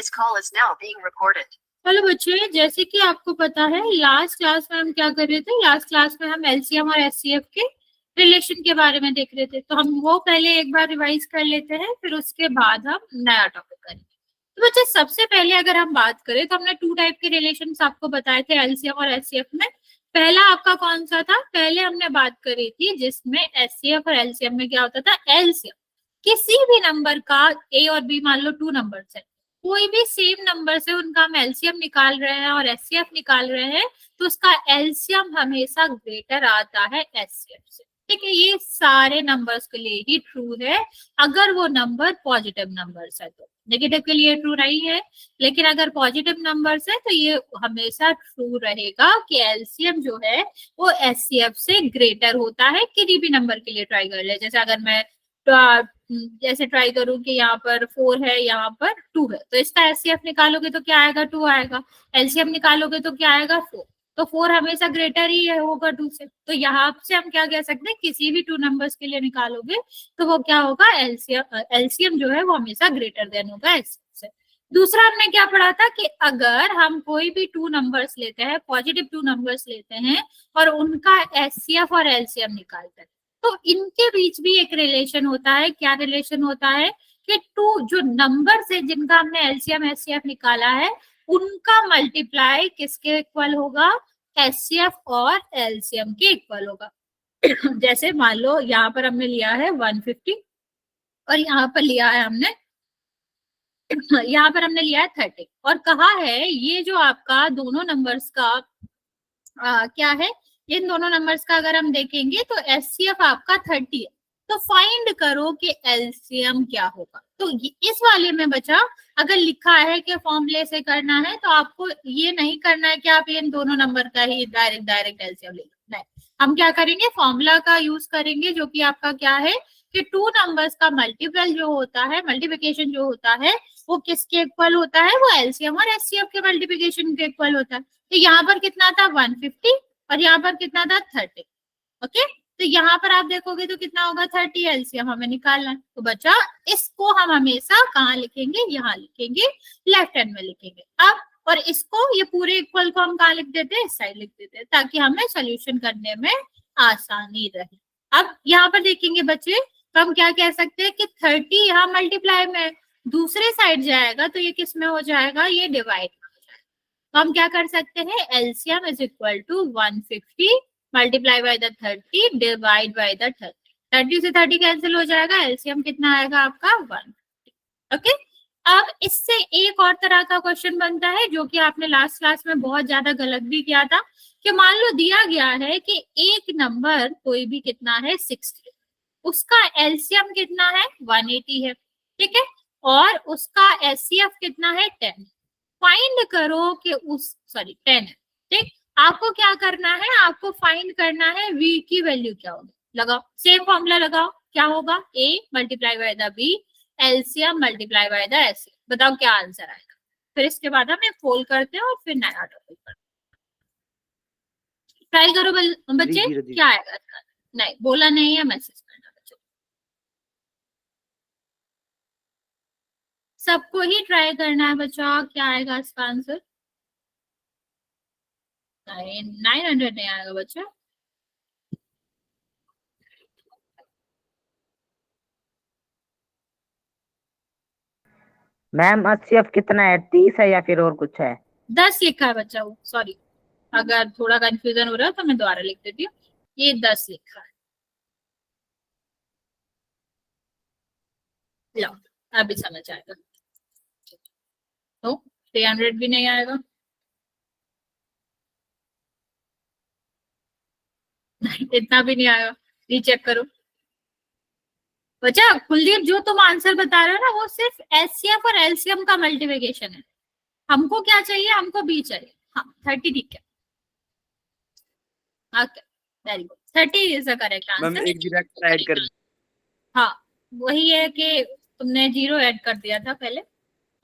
This call is now being recorded. चलो बच्चे, जैसे कि आपको पता है लास्ट क्लास में हम क्या कर रहे थे, लास्ट क्लास में हम एलसीएम और एचसीएफ के रिलेशन के बारे में देख रहे थे। तो हम वो पहले एक बार रिवाइज कर लेते हैं, फिर उसके बाद हम नया टॉपिक करेंगे। तो बच्चे सबसे पहले अगर हम बात करें तो हमने टू टाइप के रिलेशन आपको बताए थे एलसीएम और एचसीएफ में। पहला आपका कौन सा था? पहले हमने बात करी थी जिसमें एचसीएफ और एलसीएम में क्या होता था, एलसीएम किसी भी नंबर का, ए और बी मान लो 2 नंबर्स है, कोई भी सेम नंबर से उनका हम एलसीएम निकाल रहे हैं और एचसीएफ निकाल रहे हैं, तो उसका एलसीएम हमेशा ग्रेटर आता है एचसीएफ से। ठीक है, ये सारे नंबर्स के लिए ही ट्रू है अगर वो नंबर पॉजिटिव नंबर्स है। तो नेगेटिव के लिए ट्रू नहीं है, लेकिन अगर पॉजिटिव नंबर्स है तो ये हमेशा ट्रू रहेगा कि एलसीएम जो है वो एचसीएफ से ग्रेटर होता है। किसी भी नंबर के लिए ट्राई कर ले, जैसे अगर मैं जैसे ट्राई करूं कि यहाँ पर 4 है, यहाँ पर 2 है, तो इसका एचसीएफ निकालोगे तो क्या आएगा, 2 आएगा। एलसीएम निकालोगे तो क्या आएगा, 4। तो 4 हमेशा ग्रेटर ही है होगा 2 से। तो यहाँ से हम क्या कह सकते हैं, किसी भी 2 नंबर्स के लिए निकालोगे तो वो क्या होगा, एलसीएम जो है वो हमेशा ग्रेटर देन होगा एचसीएफ से। दूसरा हमने क्या पढ़ा था कि अगर हम कोई भी 2 नंबर्स लेते हैं, पॉजिटिव 2 नंबर्स लेते हैं और उनका एचसीएफ और एलसीएम निकालते हैं, तो इनके बीच भी एक रिलेशन होता है। क्या रिलेशन होता है कि 2 जो नंबर्स है जिनका हमने एलसीएम एचसीएफ निकाला है, उनका मल्टीप्लाई किसके इक्वल होगा, एचसीएफ और एलसीएम के इक्वल होगा। जैसे मान लो यहाँ पर हमने लिया है 150 और यहाँ पर लिया है हमने 30 और कहा है ये जो आपका दोनों नंबर्स का क्या है, इन दोनों नंबर्स का अगर हम देखेंगे तो एचसीएफ आपका 30 है, तो फाइंड करो कि एलसीएम क्या होगा। तो इस वाले में बचा, अगर लिखा है कि फॉर्मूले से करना है तो आपको ये नहीं करना है कि आप इन दोनों नंबर का ही डायरेक्ट एलसीएम ले लो, नहीं, हम क्या करेंगे, फॉर्मूला का यूज करेंगे, जो कि आपका क्या है कि 2 नंबर्स का मल्टीपल जो होता है, मल्टीप्लिकेशन जो होता है वो किसके इक्वल होता है, वो एलसीएम और एचसीएफ के मल्टीप्लिकेशन के इक्वल होता है। तो यहाँ पर कितना था, 150 और यहाँ पर कितना था, 30। ओके, तो यहाँ पर आप देखोगे तो कितना होगा, 30 एलसीएम हमें निकालना है। तो बच्चा इसको हम हमेशा कहाँ लिखेंगे, यहाँ लिखेंगे, लेफ्ट हैंड में लिखेंगे। अब और इसको, ये पूरे इक्वल को हम कहाँ लिख देते हैं, इस साइड लिख देते हैं, ताकि हमें सोल्यूशन करने में आसानी रहे। अब यहाँ पर देखेंगे बच्चे, तो हम क्या कह सकते हैं कि 30 यहाँ मल्टीप्लाई में दूसरे साइड जाएगा तो ये किस में हो जाएगा, ये डिवाइड। तो हम क्या कर सकते हैं, LCM is equal to 150 multiply by the 30 divide by the 30। 30 से 30 कैंसिल हो जाएगा, एलसीएम कितना आएगा आपका, 1। ओके, अब इससे एक और तरह का क्वेश्चन बनता है जो कि आपने लास्ट क्लास में बहुत ज्यादा गलत भी किया था, कि मान लो दिया गया है कि एक नंबर कोई भी कितना है, 60, उसका एलसीएम कितना है, 180 है, ठीक है, और उसका एचसीएफ कितना है, 10। फाइंड करो कि 10 है, ठीक। आपको क्या करना है, आपको फाइंड करना है v की वैल्यू क्या होगी। लगाओ, सेम फॉर्मूला लगाओ, क्या होगा, a multiply by the b, LCM multiply by the HCF. बताओ क्या आंसर आएगा। फिर इसके बाद हम फोल्ड करते हैं और फिर नया टॉपिक पर ट्राई करो बच्चे, क्या आएगा इसका। नहीं बोला नहीं है, मैसेज करना बच्चों, सबको ही ट्राई करना है बच्चों। क्या आएगा इसका आंसर, 900 नहीं आएगा बच्चा। मैम एचसीएफ कितना है, 30 है या फिर और कुछ है? 10 लिखा है बच्चा, वो सॉरी, अगर थोड़ा कंफ्यूजन हो रहा है तो मैं दोबारा लिख देती हूँ, ये 10 लिखा है। लो अभी समझ आएगा। तो 300 भी नहीं आएगा, नहीं इतना भी नहीं आएगा, ये चेक करो बच्चा। कुलदीप जो तुम आंसर बता रहे हो ना, वो सिर्फ एचसीएफ और एलसीएम का मल्टीप्लिकेशन है। हमको क्या चाहिए, हमको बी चाहिए। हाँ 30 ठीक है, okay very good, 30 is the correct answer. एक डायरेक्ट ऐड कर, हाँ वही है कि तुमने 0 ऐड कर दिया था पहले,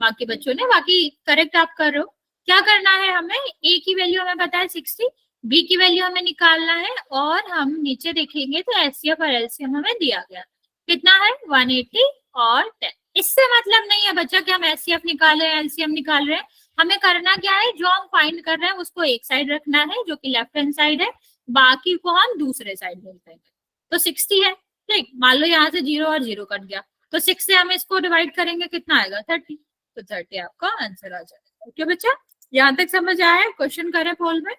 बाकी बच्चों ने, बाकी करेक्ट आप कर रहे हो। क्या करना है हमें, ए की वैल्यू हमें पता है 60, बी की वैल्यू हमें निकालना है, और हम नीचे देखेंगे तो एचसीएफ और एलसीएम हमें दिया गया कितना है, 180 और 10। इससे मतलब नहीं है बच्चा कि हम एचसीएफ निकाल रहे हैं, एलसीएम निकाल रहे हैं। हमें करना क्या है, जो हम फाइंड कर रहे हैं उसको एक साइड रखना है जो कि लेफ्ट हैंड साइड है, बाकी को हम दूसरे साइड बोलते हैं। तो 60 है, ठीक, मान लो यहाँ से 0 और 0 कट गया, तो 6 से हम इसको डिवाइड करेंगे, कितना आएगा 30, तो 30 आपका आंसर आ जाएगा। ओके बच्चा, यहाँ तक समझ आया? क्वेश्चन करें पोल में,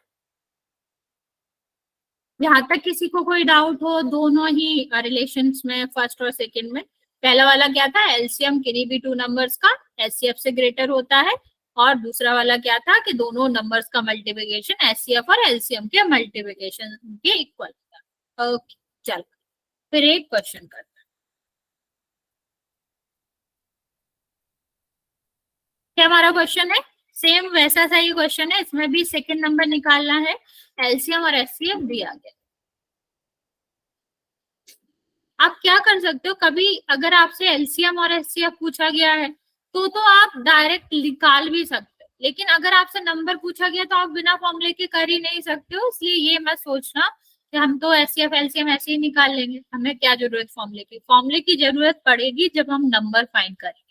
यहाँ तक किसी को कोई डाउट हो दोनों ही रिलेशंस में, फर्स्ट और सेकंड में? पहला वाला क्या था, एलसीएम किन्हीं भी टू नंबर्स का एचसीएफ से ग्रेटर होता है, और दूसरा वाला क्या था कि दोनों नंबर्स का मल्टीप्लिकेशन एचसीएफ और एलसीएम के मल्टीप्लिकेशन के इक्वल होता है। ओके चलो फिर एक क्वेश्चन करते हैं। क्या हमारा क्वेश्चन है, सेम वैसा सा ही क्वेश्चन है, इसमें भी सेकंड नंबर निकालना है, एलसीएम और एचसीएफ दिया गया। आप क्या कर सकते हो, कभी अगर आपसे एलसीएम और एचसीएफ पूछा गया है तो आप डायरेक्ट निकाल भी सकते हो, लेकिन अगर आपसे नंबर पूछा गया तो आप बिना फॉर्मूले के कर ही नहीं सकते हो। इसलिए ये मत सोचना कि हम तो एचसीएफ एलसीएम ऐसे ही निकाल लेंगे, हमें क्या जरूरत फॉर्मूले की, फॉर्मूले की जरूरत पड़ेगी जब हम नंबर फाइंड करेंगे।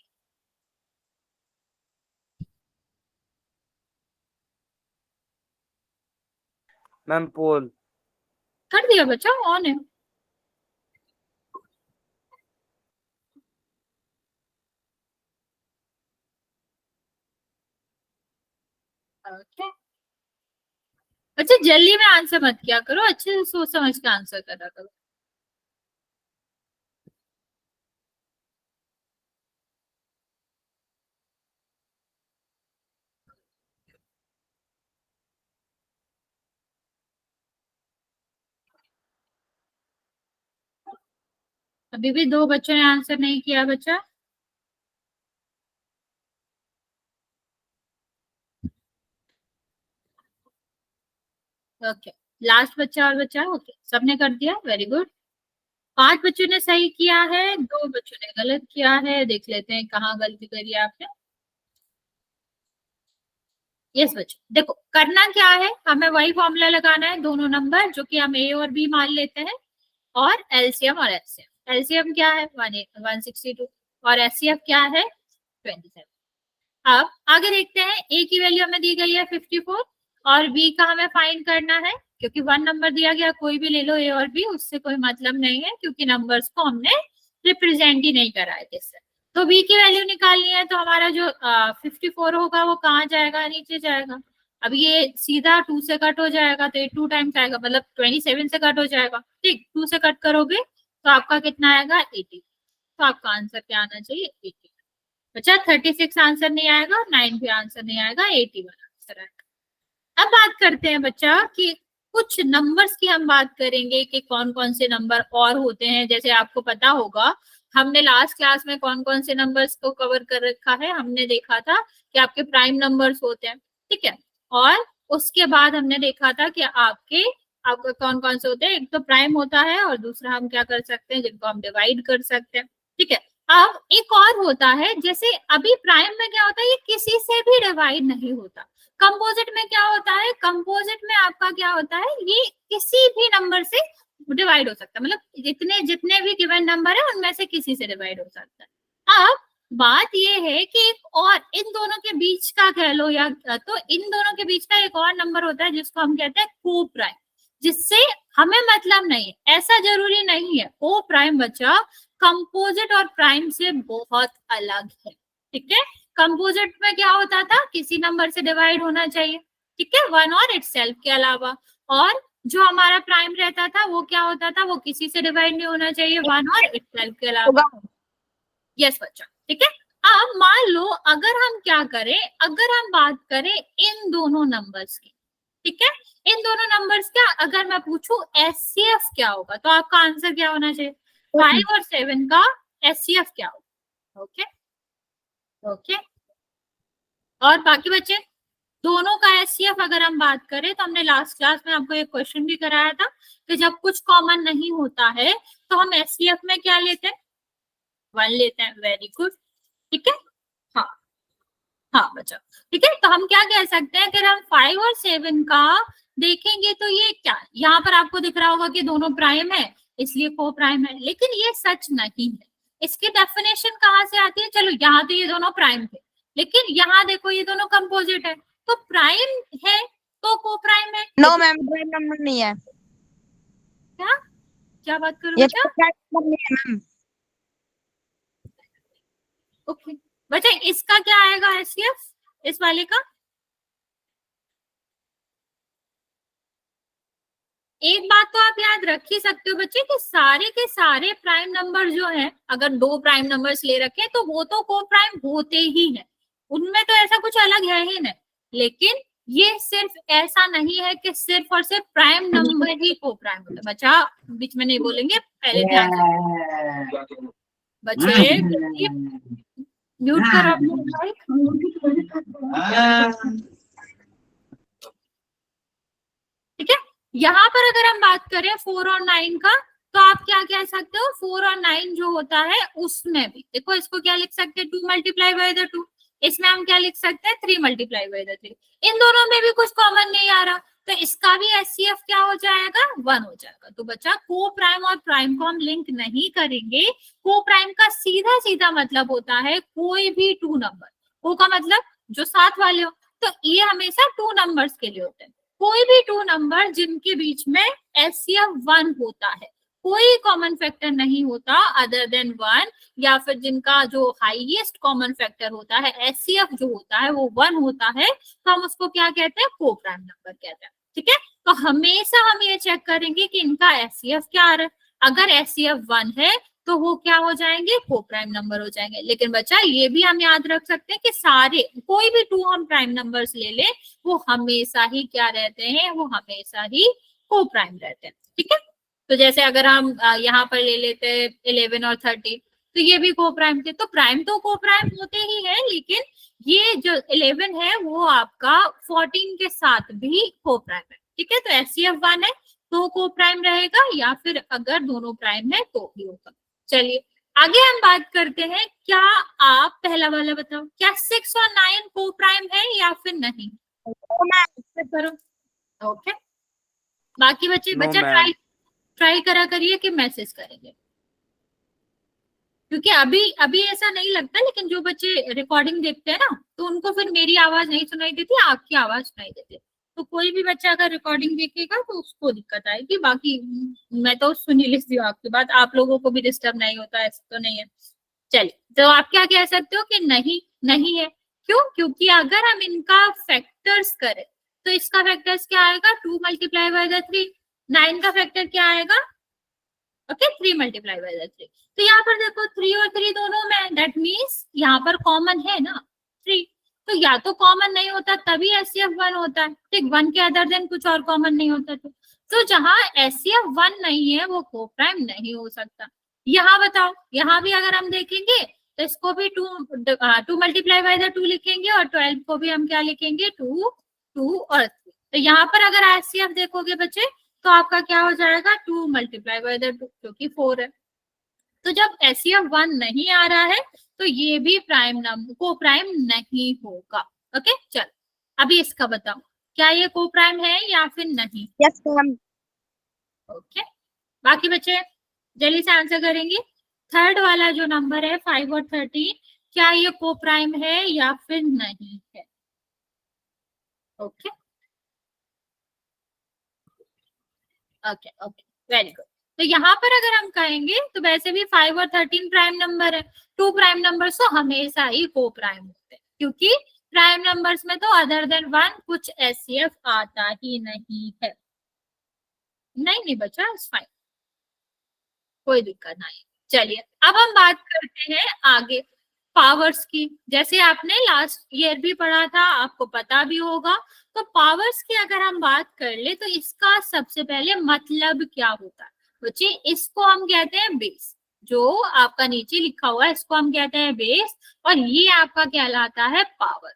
मैम पोल कर दिया बच्चा, ऑन है। ओके बच्चा, जल्दी में आंसर मत किया करो, अच्छे से सोच समझ के आंसर करा करो। अभी भी 2 बच्चों ने आंसर नहीं किया बच्चा। ओके लास्ट बच्चा और बच्चा, ओके सबने कर दिया, वेरी गुड। 5 बच्चों ने सही किया है, 2 बच्चों ने गलत किया है, देख लेते हैं कहाँ गलती करी है आपने। यस बच्चों, देखो करना क्या है, हमें वही फॉर्मूला लगाना है, दोनों नंबर जो कि हम ए और बी मान लेते हैं, और एलसीएम और एचसीएफ। एलसीएम क्या है 162 और एचसीएफ क्या है 27। अब आगे देखते हैं, ए की वैल्यू हमें दी गई है 54 और बी का हमें फाइंड करना है, क्योंकि 1 नंबर दिया गया, कोई भी ले लो ए और बी, उससे कोई मतलब नहीं है क्योंकि नंबर्स को हमने रिप्रेजेंट ही नहीं कराए इससे। तो बी की वैल्यू निकालनी है, तो हमारा जो 54 होगा वो कहाँ जाएगा, नीचे जाएगा। अब ये सीधा 2 से कट हो जाएगा तो ये 2 टाइम्स आएगा, मतलब 27 से कट हो जाएगा, ठीक, 2 से कट करोगे तो आपका कितना आएगा 80। तो आपका आंसर क्या आना चाहिए 80। बच्चा 36 आंसर नहीं आएगा, 9 भी आंसर नहीं आएगा, 81 आंसर आएगा। अब बात करते हैं बच्चा कि कुछ नंबर्स की हम बात करेंगे कि कौन कौन से नंबर और होते हैं। जैसे आपको पता होगा हमने लास्ट क्लास में कौन कौन से नंबर्स को कवर कर रखा है, हमने देखा था कि आपके प्राइम नंबर्स होते हैं, ठीक है, और उसके बाद हमने देखा था कि आपके कौन कौन से होते हैं, एक तो प्राइम होता है और दूसरा हम क्या कर सकते हैं, जिनको हम डिवाइड कर सकते हैं, ठीक है। अब एक और होता है, जैसे अभी प्राइम में क्या होता है, ये किसी से भी डिवाइड नहीं होता। कंपोजिट में क्या होता है, कंपोजिट में आपका क्या होता है, ये किसी भी नंबर से डिवाइड हो सकता है, मतलब जितने जितने भी गिवन नंबर है उनमें से किसी से डिवाइड हो सकता है। अब बात ये है कि एक और इन दोनों के बीच का कह लो, या तो इन दोनों के बीच का एक और नंबर होता है जिसको हम कहते हैं को प्राइम, जिससे हमें मतलब नहीं है, ऐसा जरूरी नहीं है। को प्राइम बच्चा कंपोजिट और प्राइम से बहुत अलग है, ठीक है। कंपोजिट में क्या होता था, किसी नंबर से डिवाइड होना चाहिए, ठीक है, 1 और इटसेल्फ के अलावा, और जो हमारा प्राइम रहता था वो क्या होता था, वो किसी से डिवाइड नहीं होना चाहिए, 1 और इटसेल्फ के अलावा। यस बच्चा, ठीक है। अब मान लो अगर हम क्या करें, अगर हम बात करें इन दोनों नंबर्स की, ठीक है, इन दोनों नंबर्स का अगर मैं पूछूं एचसीएफ क्या होगा, तो आपका आंसर क्या होना चाहिए, 5 और 7 का एचसीएफ क्या होगा। ओके ओके, और बाकी बच्चे दोनों का एचसीएफ अगर हम बात करें तो हमने लास्ट क्लास में आपको एक क्वेश्चन भी कराया था कि जब कुछ कॉमन नहीं होता है तो हम एचसीएफ में क्या लेते हैं, 1 लेते हैं। वेरी गुड, ठीक है, हाँ हाँ बच्चा, ठीक है। तो हम क्या कह सकते हैं, अगर हम 5 और 7 का देखेंगे तो ये क्या, यहाँ पर आपको दिख रहा होगा कि दोनों प्राइम है इसलिए को प्राइम है, लेकिन ये सच नहीं है। इसकी डेफिनेशन कहाँ से आती है? चलो यहाँ तो ये दोनों प्राइम थे, लेकिन यहाँ देखो ये दोनों कंपोजिट है, तो प्राइम है तो को प्राइम है। नो मैम, प्राइम नंबर नहीं है। क्या क्या बात करो ये बच्चा? तो प्राइम नंबर नहीं है मैम। ओके बच्चा, इसका क्या आएगा एचसीएफ इस वाले का? एक बात तो आप याद रख ही सकते हो बच्चे कि सारे के सारे प्राइम नंबर जो है, अगर दो प्राइम नंबर्स ले रखे तो वो तो को प्राइम होते ही हैं, उनमें तो ऐसा कुछ अलग है ही नहीं। लेकिन ये सिर्फ ऐसा नहीं है कि सिर्फ और सिर्फ प्राइम नंबर ही को प्राइम होता है। बच्चा बीच में नहीं बोलेंगे, पहले ध्यान से बच्चे म्यूट करो अपना माइक। ठीक है, यहाँ पर अगर हम बात करें 4 और 9 का, तो आप क्या कह सकते हो? 4 और 9 जो होता है उसमें भी देखो, इसको क्या लिख सकते हैं? 2 मल्टीप्लाई बाय द 2। इसमें हम क्या लिख सकते हैं? 3 मल्टीप्लाई बाय द 3। इन दोनों में भी कुछ कॉमन नहीं आ रहा, तो इसका भी एचसीएफ क्या हो जाएगा? 1 हो जाएगा। तो बच्चा को प्राइम और प्राइम को हम लिंक नहीं करेंगे। को प्राइम का सीधा सीधा मतलब होता है कोई भी 2 नंबर। को का मतलब जो साथ वाले हो, तो ये हमेशा 2 नंबर्स के लिए होते हैं। कोई भी 2 नंबर जिनके बीच में एचसीएफ 1 होता है, कोई कॉमन फैक्टर नहीं होता अदर देन 1, या फिर जिनका जो हाईएस्ट कॉमन फैक्टर होता है एचसीएफ जो होता है वो 1 होता है, तो हम उसको क्या कहते हैं? को प्राइम नंबर कहते हैं। ठीक है, तो हमेशा हम ये चेक करेंगे कि इनका एचसीएफ क्या आ रहा है। अगर एचसीएफ 1 है तो वो क्या हो जाएंगे? को प्राइम नंबर हो जाएंगे। लेकिन बच्चा ये भी हम याद रख सकते हैं कि सारे कोई भी 2 हम प्राइम नंबर्स ले ले, वो हमेशा ही क्या रहते हैं? वो हमेशा ही को प्राइम रहते हैं। ठीक है, तो जैसे अगर हम यहाँ पर ले लेते हैं 11 और 30, तो ये भी को प्राइम थे। तो प्राइम तो को प्राइम होते ही है, लेकिन ये जो 11 है वो आपका 14 के साथ भी को प्राइम है। ठीक है, तो एचसीएफ 1 है तो को प्राइम रहेगा, या फिर अगर दोनों प्राइम है तो भी होगा। चलिए आगे हम बात करते हैं। क्या आप पहला वाला बताओ, क्या 6 और 9 को प्राइम है या फिर नहीं? करो। ओके, बाकी बच्चे No, बच्चा ma'am. ट्राई करा करिए कि मैसेज करेंगे, क्योंकि अभी अभी ऐसा नहीं लगता, लेकिन जो बच्चे रिकॉर्डिंग देखते हैं ना, तो उनको फिर मेरी आवाज नहीं सुनाई देती, आपकी आवाज सुनाई देती। तो कोई भी बच्चा अगर रिकॉर्डिंग देखेगा तो उसको दिक्कत आएगी। बाकी मैं तो सुनी लिखती हूँ आपकी बात, आप लोगों को भी डिस्टर्ब नहीं होता, ऐसा तो नहीं है। चलिए, तो आप क्या कह सकते हो कि नहीं नहीं है? क्यों? क्योंकि अगर हम इनका फैक्टर्स करें तो इसका फैक्टर्स क्या आएगा? 2 मल्टीप्लाई बाय द 3। 9 का फैक्टर क्या आएगा? Okay, 3 multiply by the 3। तो यहाँ पर देखो 3 और 3 दोनों में, दैट मीन्स यहाँ पर कॉमन है ना 3। तो या तो कॉमन नहीं होता तभी एचसीएफ 1 होता है। ठीक, 1 के अदर देन कुछ और कॉमन नहीं होता। तो जहां एचसीएफ 1 नहीं है वो को प्राइम नहीं हो सकता। यहाँ बताओ, यहाँ भी अगर हम देखेंगे तो इसको भी 2 मल्टीप्लाई बाय द 2 लिखेंगे, और 12 को भी हम क्या लिखेंगे? 2 2 और 3। तो यहाँ पर अगर एचसीएफ देखोगे बच्चे तो आपका क्या हो जाएगा? 2 मल्टीप्लाई बाय द 2, क्योंकि 4 है। तो जब एचसीएफ 1 नहीं आ रहा है तो ये भी प्राइम नंबर को प्राइम नहीं होगा। ओके, चल अभी इसका बताओ, क्या ये को प्राइम है या फिर नहीं? Yes ma'am. ओके, बाकी बच्चे जल्दी से आंसर करेंगे। थर्ड वाला जो नंबर है 5 और 13, क्या ये को प्राइम है या फिर नहीं है? Okay okay okay, very good. तो यहाँ पर अगर हम कहेंगे तो वैसे भी 5 और 13 प्राइम नंबर है, 2 प्राइम नंबर तो हमेशा ही को प्राइम होते हैं, क्योंकि प्राइम नंबर्स में तो अदर देन 1 कुछ एचसीएफ आता ही नहीं है। नहीं बच्चा, इट्स फाइन, कोई दिक्कत नहीं। चलिए अब हम बात करते हैं आगे पावर्स की। जैसे आपने लास्ट ईयर भी पढ़ा था, आपको पता भी होगा। तो पावर्स की अगर हम बात कर ले तो इसका सबसे पहले मतलब क्या होता है बच्चे? इसको हम कहते हैं बेस। जो आपका नीचे लिखा हुआ है इसको हम कहते हैं बेस, और ये आपका कहलाता है पावर।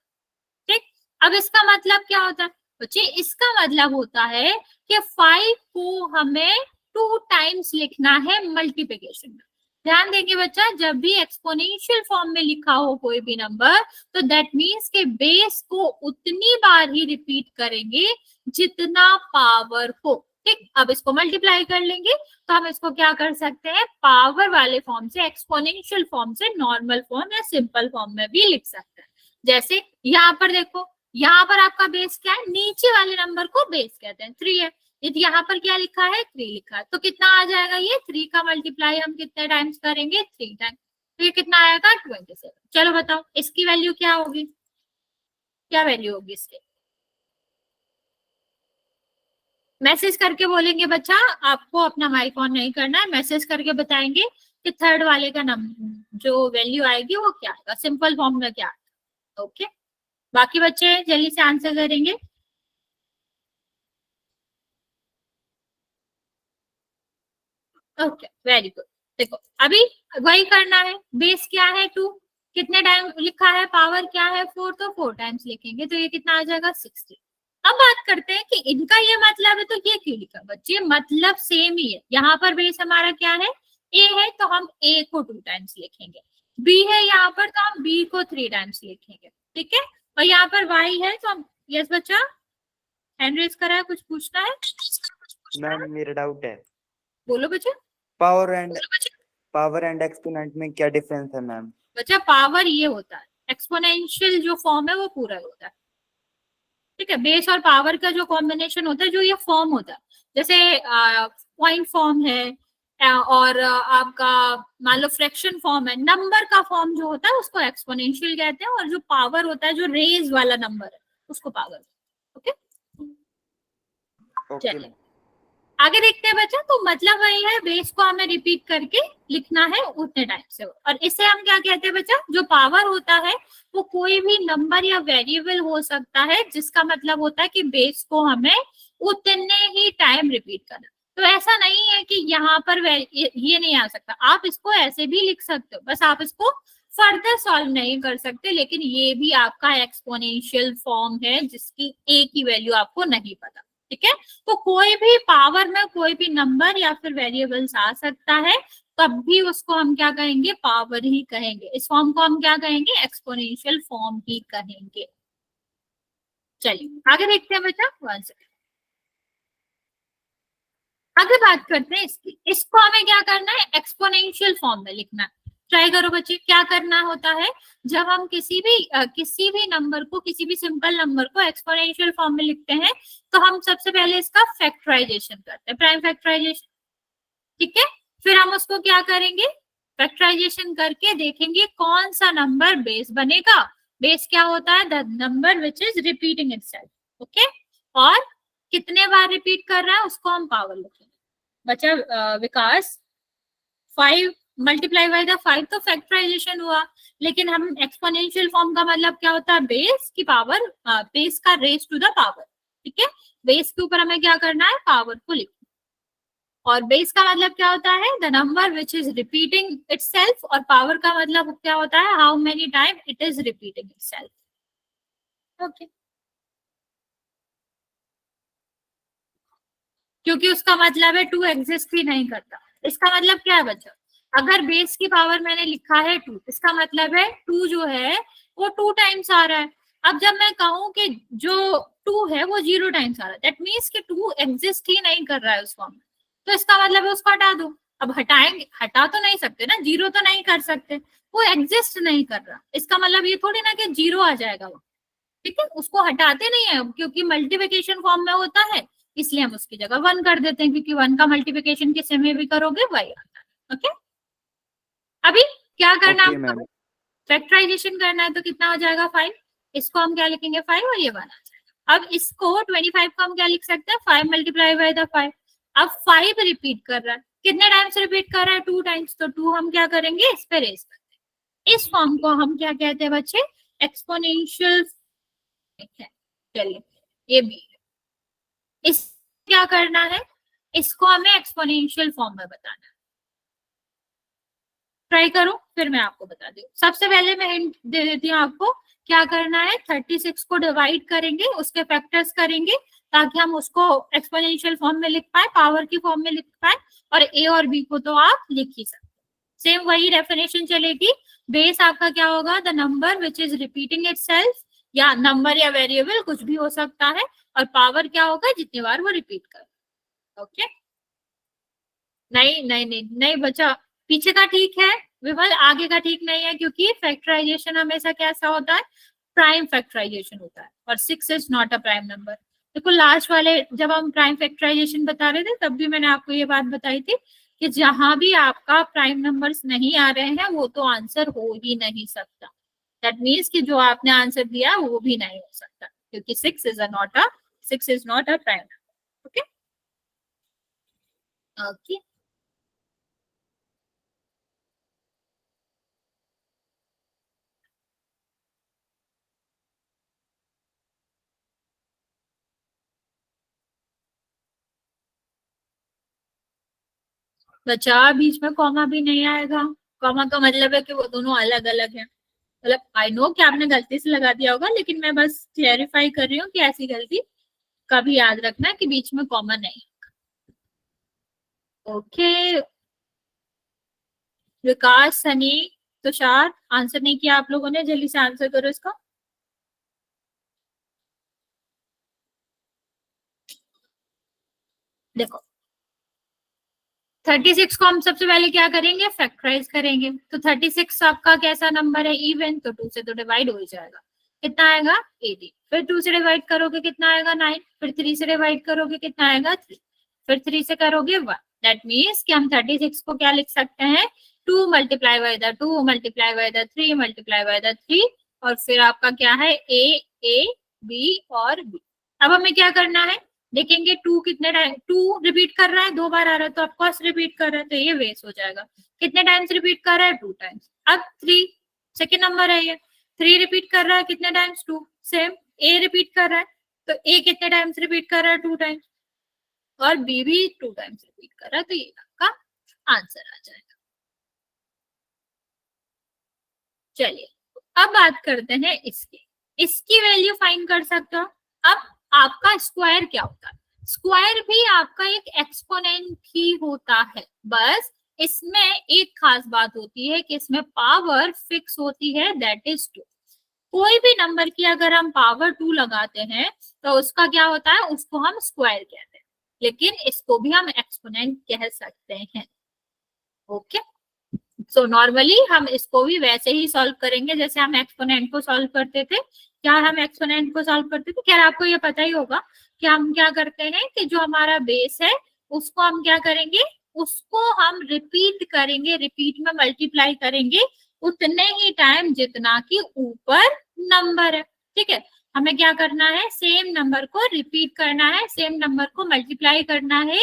ठीक, अब इसका मतलब क्या होता है बच्चे? इसका मतलब होता है कि 5 को हमें 2 टाइम्स लिखना है मल्टीप्लिकेशन में। ध्यान देंगे बच्चा, जब भी एक्सपोनेंशियल फॉर्म में लिखा हो कोई भी नंबर, तो दैट मीन्स के बेस को उतनी बार ही रिपीट करेंगे जितना पावर हो। ठीक, अब इसको मल्टीप्लाई कर लेंगे तो हम इसको क्या कर सकते हैं, पावर वाले फॉर्म से एक्सपोनेंशियल फॉर्म से नॉर्मल फॉर्म या सिंपल फॉर्म में भी लिख सकते हैं। जैसे यहाँ पर देखो, यहाँ पर आपका बेस क्या है, नीचे वाले नंबर को बेस कहते हैं, 3 है। यदि यहाँ पर क्या लिखा है, 3 लिखा है, तो कितना आ जाएगा, ये 3 का मल्टीप्लाई हम कितने टाइम्स करेंगे, 3 टाइम्स, तो ये कितना आएगा 27। चलो बताओ इसकी वैल्यू क्या होगी, क्या वैल्यू होगी इसकी, मैसेज करके बोलेंगे बच्चा, आपको अपना माइक ऑन नहीं करना है, मैसेज करके बताएंगे कि थर्ड वाले का नंबर जो वैल्यू आएगी वो क्या आएगा, सिंपल फॉर्म में क्या आएगा। ओके, बाकी बच्चे जल्दी से आंसर करेंगे। Okay, very good. देखो अभी वही करना है, बेस क्या है 2, कितने टाइम लिखा है, पावर क्या है 4, तो 4 टाइम्स लिखेंगे, तो ये कितना आ जाएगा 60। अब बात करते हैं कि इनका ये मतलब है तो ये क्यों लिखा, बच्चे मतलब सेम ही है। यहाँ पर बेस हमारा क्या है, ए है, तो हम ए को 2 टाइम्स लिखेंगे, बी है यहाँ पर तो हम बी को 3 टाइम्स लिखेंगे, ठीक है। और यहाँ पर वाई है तो हम, यस बच्चा हैंड रेज करा है, कुछ पूछना है, मैम मेरा डाउट है, बोलो बच्चा। पावर एंड एक्सपोनेंट में क्या डिफरेंस है मैम? बच्चा पावर ये होता है, एक्सपोनेंशियल जो फॉर्म है वो पूरा होता है, ठीक है। बेस और पावर का जो कॉम्बिनेशन होता है, जो ये फॉर्म होता है, जैसे पॉइंट फॉर्म है और आपका मान लो फ्रैक्शन फॉर्म है, नंबर का फॉर्म जो होता है उसको एक्सपोनेंशियल कहते हैं, और जो पावर होता है, जो रेज वाला नंबर है उसको पावर। ओके, चलिए आगे देखते हैं बच्चा। तो मतलब वही है, बेस को हमें रिपीट करके लिखना है उतने टाइम से, और इसे हम क्या कहते हैं बच्चा, जो पावर होता है वो कोई भी नंबर या वेरिएबल हो सकता है, जिसका मतलब होता है कि बेस को हमें उतने ही टाइम रिपीट करना। तो ऐसा नहीं है कि यहाँ पर ये नहीं आ सकता, आप इसको ऐसे भी लिख सकते हो, बस आप इसको फर्दर सॉल्व नहीं कर सकते, लेकिन ये भी आपका एक्सपोनेंशियल फॉर्म है जिसकी ए की वैल्यू आपको नहीं पता, ठीक है। तो कोई भी पावर में कोई भी नंबर या फिर वेरिएबल्स आ सकता है, तब भी उसको हम क्या कहेंगे, पावर ही कहेंगे। इस फॉर्म को हम क्या कहेंगे, एक्सपोनेंशियल फॉर्म ही कहेंगे। चलिए आगे देखते हैं बच्चा, वन सेकंड, आगे बात करते हैं इसकी। इसको हमें क्या करना है, एक्सपोनेंशियल फॉर्म में लिखना है। ट्राई करो बच्चे, क्या करना होता है, जब हम किसी भी नंबर को, किसी भी सिंपल नंबर को एक्सपोनेंशियल फॉर्म में लिखते हैं, तो हम सबसे पहले इसका फैक्टराइजेशन करते हैं, प्राइम फैक्टराइजेशन, ठीक है। फिर हम उसको क्या करेंगे, फैक्टराइजेशन करके देखेंगे कौन सा नंबर बेस बनेगा। बेस क्या होता है, the number which is repeating itself, okay, और कितने बार रिपीट कर रहा है उसको हम पावर लिखेंगे। बचा विकास 5 मल्टीप्लाई बाय द 5, तो फैक्टराइजेशन हुआ, लेकिन हम एक्सपोनेंशियल फॉर्म का मतलब क्या होता है, बेस की पावर, बेस का रेज टू द पावर, ठीक है। बेस के ऊपर हमें क्या करना है, पावर को लिखना, और बेस का मतलब क्या होता है, the number which is repeating itself, और पावर का मतलब क्या होता है, how many time it is repeating itself. Okay, क्योंकि उसका मतलब है 2 एग्जिस्ट ही नहीं करता। इसका मतलब क्या है बच्चा, अगर बेस की पावर मैंने लिखा है 2, इसका मतलब है 2 जो है वो 2 टाइम्स आ रहा है। अब जब मैं कहूं कि जो 2 है वो 0 टाइम्स आ रहा है, दैट मीन्स कि 2 एग्जिस्ट ही नहीं कर रहा है उस फॉर्म में, तो इसका मतलब है उसको हटा दो। अब हटाएंगे, हटा तो नहीं सकते ना, 0 तो नहीं कर सकते, वो एग्जिस्ट नहीं कर रहा, इसका मतलब ये थोड़ी ना कि 0 आ जाएगा वो, ठीक है। उसको हटाते नहीं है, क्योंकि मल्टीप्लिकेशन फॉर्म में होता है, इसलिए हम उसकी जगह 1 कर देते हैं, क्योंकि 1 का मल्टीप्लिकेशन किसी में भी करोगे वही आता है। ओके, अभी क्या करना है, मैम फैक्टराइजेशन करना है, तो कितना हो जाएगा 5, इसको हम क्या लिखेंगे 5, और ये 1 आ जाएगा। अब इसको 25 को हम क्या लिख सकते हैं, 5 मल्टीप्लाई बाय द 5। अब 5 रिपीट कर रहा है, कितने टाइम्स रिपीट कर रहा है, 2 टाइम्स, तो 2 हम क्या करेंगे, इस पे रेज करते हैं। इस फॉर्म को हम क्या कहते हैं बच्चे, एक्सपोनेंशियल। चलिए ये भी, इस क्या करना है, इसको हमें एक्सपोनेंशियल फॉर्म में बताना है। ट्राई करो, फिर मैं आपको बता दूं। सबसे पहले मैं हिंट दे देती हूँ आपको, क्या करना है, 36 को डिवाइड करेंगे, उसके फैक्टर्स करेंगे, ताकि हम उसको एक्सपोनेंशियल फॉर्म में लिख पाए, पावर की फॉर्म में लिख पाए, और ए और बी को तो आप लिख ही सकते। सेम वही डेफिनेशन चलेगी, बेस आपका क्या होगा, the number which is repeating itself, या नंबर या वेरिएबल कुछ भी हो सकता है, और पावर क्या होगा, जितनी बार वो रिपीट कर। ओके, नहीं नहीं नहीं नहीं बच्चा, पीछे का ठीक है विमल, आगे का ठीक नहीं है, क्योंकि फैक्टराइजेशन हमेशा कैसा होता है, प्राइम फैक्टराइजेशन होता है, और 6 is not a prime number. देखो लास्ट वाले जब हम प्राइम फैक्टराइजेशन बता रहे थे तब भी मैंने आपको ये बात बताई थी कि जहां भी आपका प्राइम नंबर्स नहीं आ रहे हैं वो तो आंसर हो ही नहीं सकता। दैट मीन्स कि जो आपने आंसर दिया वो भी नहीं हो सकता, क्योंकि 6 is not a prime number. Okay okay, बचा बीच में कॉमा भी नहीं आएगा। कॉमा का मतलब है कि वो दोनों अलग अलग हैं। मतलब आई नो कि आपने गलती से लगा दिया होगा, लेकिन मैं बस क्लेरिफाई कर रही हूँ कि ऐसी गलती कभी याद रखना कि बीच में कॉमा नहीं। ओके, विकास, सनी, तुषार, आंसर नहीं किया आप लोगों ने, जल्दी से आंसर करो इसका। देखो 36 को हम सबसे पहले क्या करेंगे, फैक्टराइज करेंगे। तो 36 आपका कैसा नंबर है, इवन, तो 2 से तो डिवाइड हो ही जाएगा। कितना आएगा 18, फिर 2 से डिवाइड करोगे कितना आएगा 9, फिर 3 से डिवाइड करोगे कितना आएगा 3, फिर 3 से करोगे 1। दैट मीन्स कि हम 36 को क्या लिख सकते हैं, 2 multiply by the 2 multiply by the 3 multiply by the 3, और फिर आपका क्या है ए बी और बी। अब हमें क्या करना है, देखेंगे 2 कितने टाइम 2 रिपीट कर रहा है, 2 बार आ रहा है, तो ऑफकोर्स रिपीट कर रहा है, तो ये वेस्ट हो जाएगा। कितने टाइम्स रिपीट कर रहा है, 2 टाइम्स। अब 3 सेकेंड नंबर है ये, 3 रिपीट कर रहा है कितने टाइम्स, 2। सेम ए रिपीट कर रहा है, तो ए कितने टाइम्स रिपीट कर रहा है, 2 टाइम्स, और बी भी 2 टाइम्स रिपीट कर रहा है, तो ये आपका आंसर आ जाएगा। चलिए अब बात करते हैं इसकी वैल्यू फाइंड कर सकते हो। अब आपका स्क्वायर क्या होता है, स्क्वायर भी आपका एक एक्सपोनेंट ही होता है, बस इसमें एक खास बात होती है कि इसमें पावर फिक्स होती है, दैट इज 2। कोई भी नंबर की अगर हम पावर 2 लगाते हैं तो उसका क्या होता है, उसको हम स्क्वायर कहते हैं, लेकिन इसको भी हम एक्सपोनेंट कह सकते हैं। ओके, सो नॉर्मली हम इसको भी वैसे ही सॉल्व करेंगे जैसे हम एक्सपोनेंट को सॉल्व करते थे। क्या हम एक्सपोनेंट को सॉल्व करते थे, खैर आपको ये पता ही होगा कि हम क्या करते हैं कि जो हमारा बेस है उसको हम क्या करेंगे, उसको हम रिपीट करेंगे, रिपीट में मल्टीप्लाई करेंगे उतने ही टाइम जितना कि ऊपर नंबर है। ठीक है, हमें क्या करना है, सेम नंबर को रिपीट करना है, सेम नंबर को मल्टीप्लाई करना है,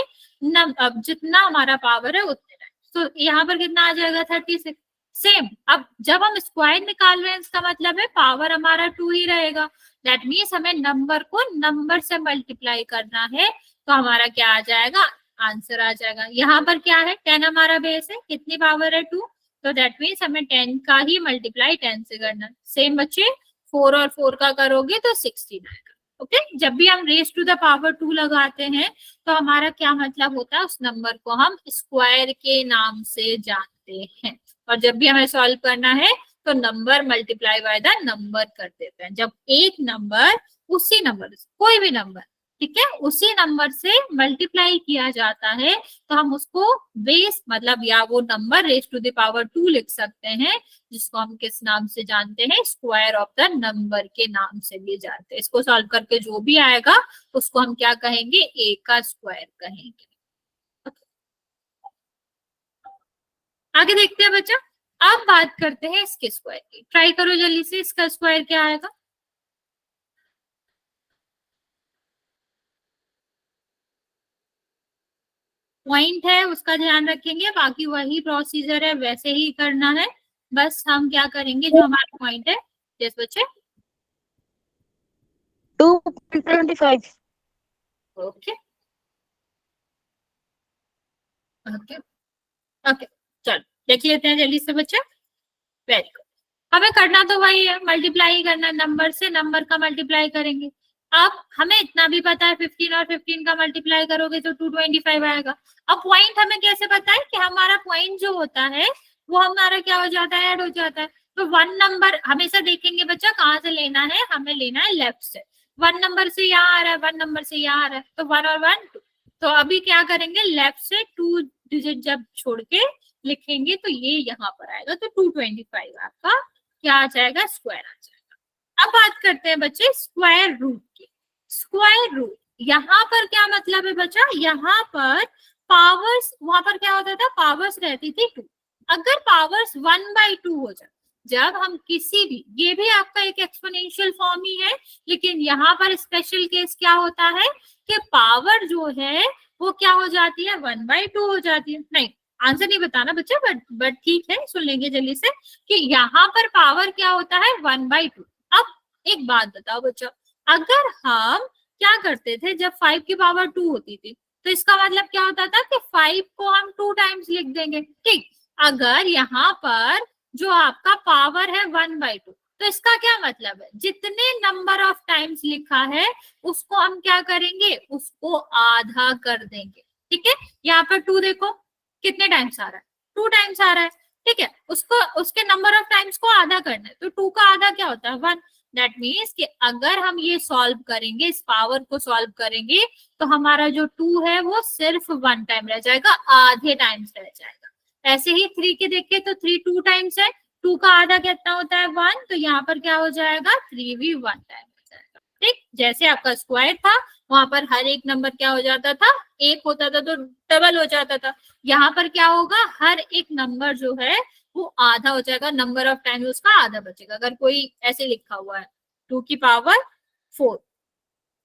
अब जितना हमारा पावर है उतने। तो यहाँ पर कितना आ जाएगा 36। सेम, अब जब हम स्क्वायर निकाल रहे हैं इसका मतलब है पावर हमारा 2 ही रहेगा। दैट मीन्स हमें नंबर को नंबर से मल्टीप्लाई करना है, तो हमारा क्या आ जाएगा, आंसर आ जाएगा। यहाँ पर क्या है, 10 हमारा बेस है, कितनी पावर है 2, तो दैट मीन्स हमें 10 का ही मल्टीप्लाई 10 से करना। सेम बच्चे 4 और 4 का करोगे तो 16 आएगा। ओके, जब भी हम रेस टू द पावर 2 लगाते हैं तो हमारा क्या मतलब होता है, उस नंबर को हम स्क्वायर के नाम से जानते हैं। और जब भी हमें सॉल्व करना है तो number multiply by the number कर देते हैं। जब एक नंबर उसी नंबर कोई भी नंबर, ठीक है, उसी नंबर से मल्टीप्लाई किया जाता है तो हम उसको बेस मतलब या वो number raise to the power 2 लिख सकते हैं, जिसको हम किस नाम से जानते हैं, स्क्वायर ऑफ द नंबर के नाम से भी जानते हैं। इसको सॉल्व करके जो भी आएगा उसको हम क्या कहेंगे, ए का स्क्वायर कहेंगे। आगे देखते हैं बच्चा, अब बात करते हैं इसके स्क्वायर की। ट्राई करो जल्दी से, इसका स्क्वायर क्या आएगा। पॉइंट है उसका ध्यान रखेंगे, बाकी वही प्रोसीजर है, वैसे ही करना है। बस हम क्या करेंगे, जो हमारा पॉइंट है, यस बच्चे 2.25। ओके ओके ओके, चलो देख लेते हैं जल्दी से बच्चा। वेरी गुड, हमें करना तो वही है, मल्टीप्लाई करना, नंबर से नंबर का मल्टीप्लाई करेंगे। अब हमें इतना भी पता है 15 और 15 का मल्टीप्लाई करोगे तो 225 आएगा। अब पॉइंट हमें कैसे पता है कि हमारा पॉइंट जो होता है वो हमारा क्या हो जाता है, ऐड हो जाता है। तो 1 नंबर हमेशा देखेंगे बच्चा कहाँ से लेना है, हमें लेना है लेफ्ट से। 1 नंबर से यहाँ आ रहा है, 1 नंबर से यहाँ आ रहा है, तो 1 और 1 2, तो अभी क्या करेंगे, लेफ्ट से 2 डिजिट जब छोड़ के लिखेंगे तो ये यहाँ पर आएगा, तो 225 आपका क्या आ जाएगा, स्क्वायर आ जाएगा। अब बात करते हैं बच्चे स्क्वायर रूट की। स्क्वायर रूट यहाँ पर क्या मतलब है बच्चा, यहाँ पर पावर्स, वहां पर क्या होता था, पावर्स रहती थी 2। अगर पावर्स 1/2 हो जाए, जब हम किसी भी, ये भी आपका एक एक्सपोनेंशियल फॉर्म ही है, लेकिन यहाँ पर स्पेशल केस क्या होता है कि पावर जो है वो क्या हो जाती है, 1/2 हो जाती है। नहीं, आंसर नहीं बताना बच्चा, बट ठीक है, सुन लेंगे जल्दी से कि यहाँ पर पावर क्या होता है, 1/2। अब एक बात बताओ बच्चा, अगर हम क्या करते थे, जब 5 की पावर 2 होती थी, तो इसका मतलब क्या होता था कि 5 को हम 2 टाइम्स लिख देंगे, ठीक। अगर यहाँ पर जो आपका पावर है 1/2, तो इसका क्या मतलब है, जितने नंबर ऑफ टाइम्स लिखा है उसको हम क्या करेंगे, उसको आधा कर देंगे, ठीक है। यहाँ पर 2 देखो कितने टाइम्स आ रहा है, 2 टाइम्स आ रहा है, ठीक है। उसको, उसके नंबर ऑफ टाइम्स को आधा करना है, तो 2 का आधा क्या होता है, 1। दैट मीन्स कि अगर हम ये सॉल्व करेंगे, इस पावर को सॉल्व करेंगे, तो हमारा जो 2 है वो सिर्फ 1 टाइम रह जाएगा, आधे टाइम्स रह जाएगा। ऐसे ही 3 के देखें तो 3 2 टाइम्स है, 2 का आधा कितना होता है, 1, तो यहाँ पर क्या हो जाएगा, 3 भी 1 टाइम हो जाएगा, ठीक। जैसे आपका स्क्वायर था, वहां पर हर एक नंबर क्या हो जाता था, 1 होता था तो डबल हो जाता था। यहाँ पर क्या होगा, हर एक नंबर जो है वो आधा हो जाएगा, नंबर ऑफ टाइम उसका आधा बचेगा। अगर कोई ऐसे लिखा हुआ है 2 की पावर 4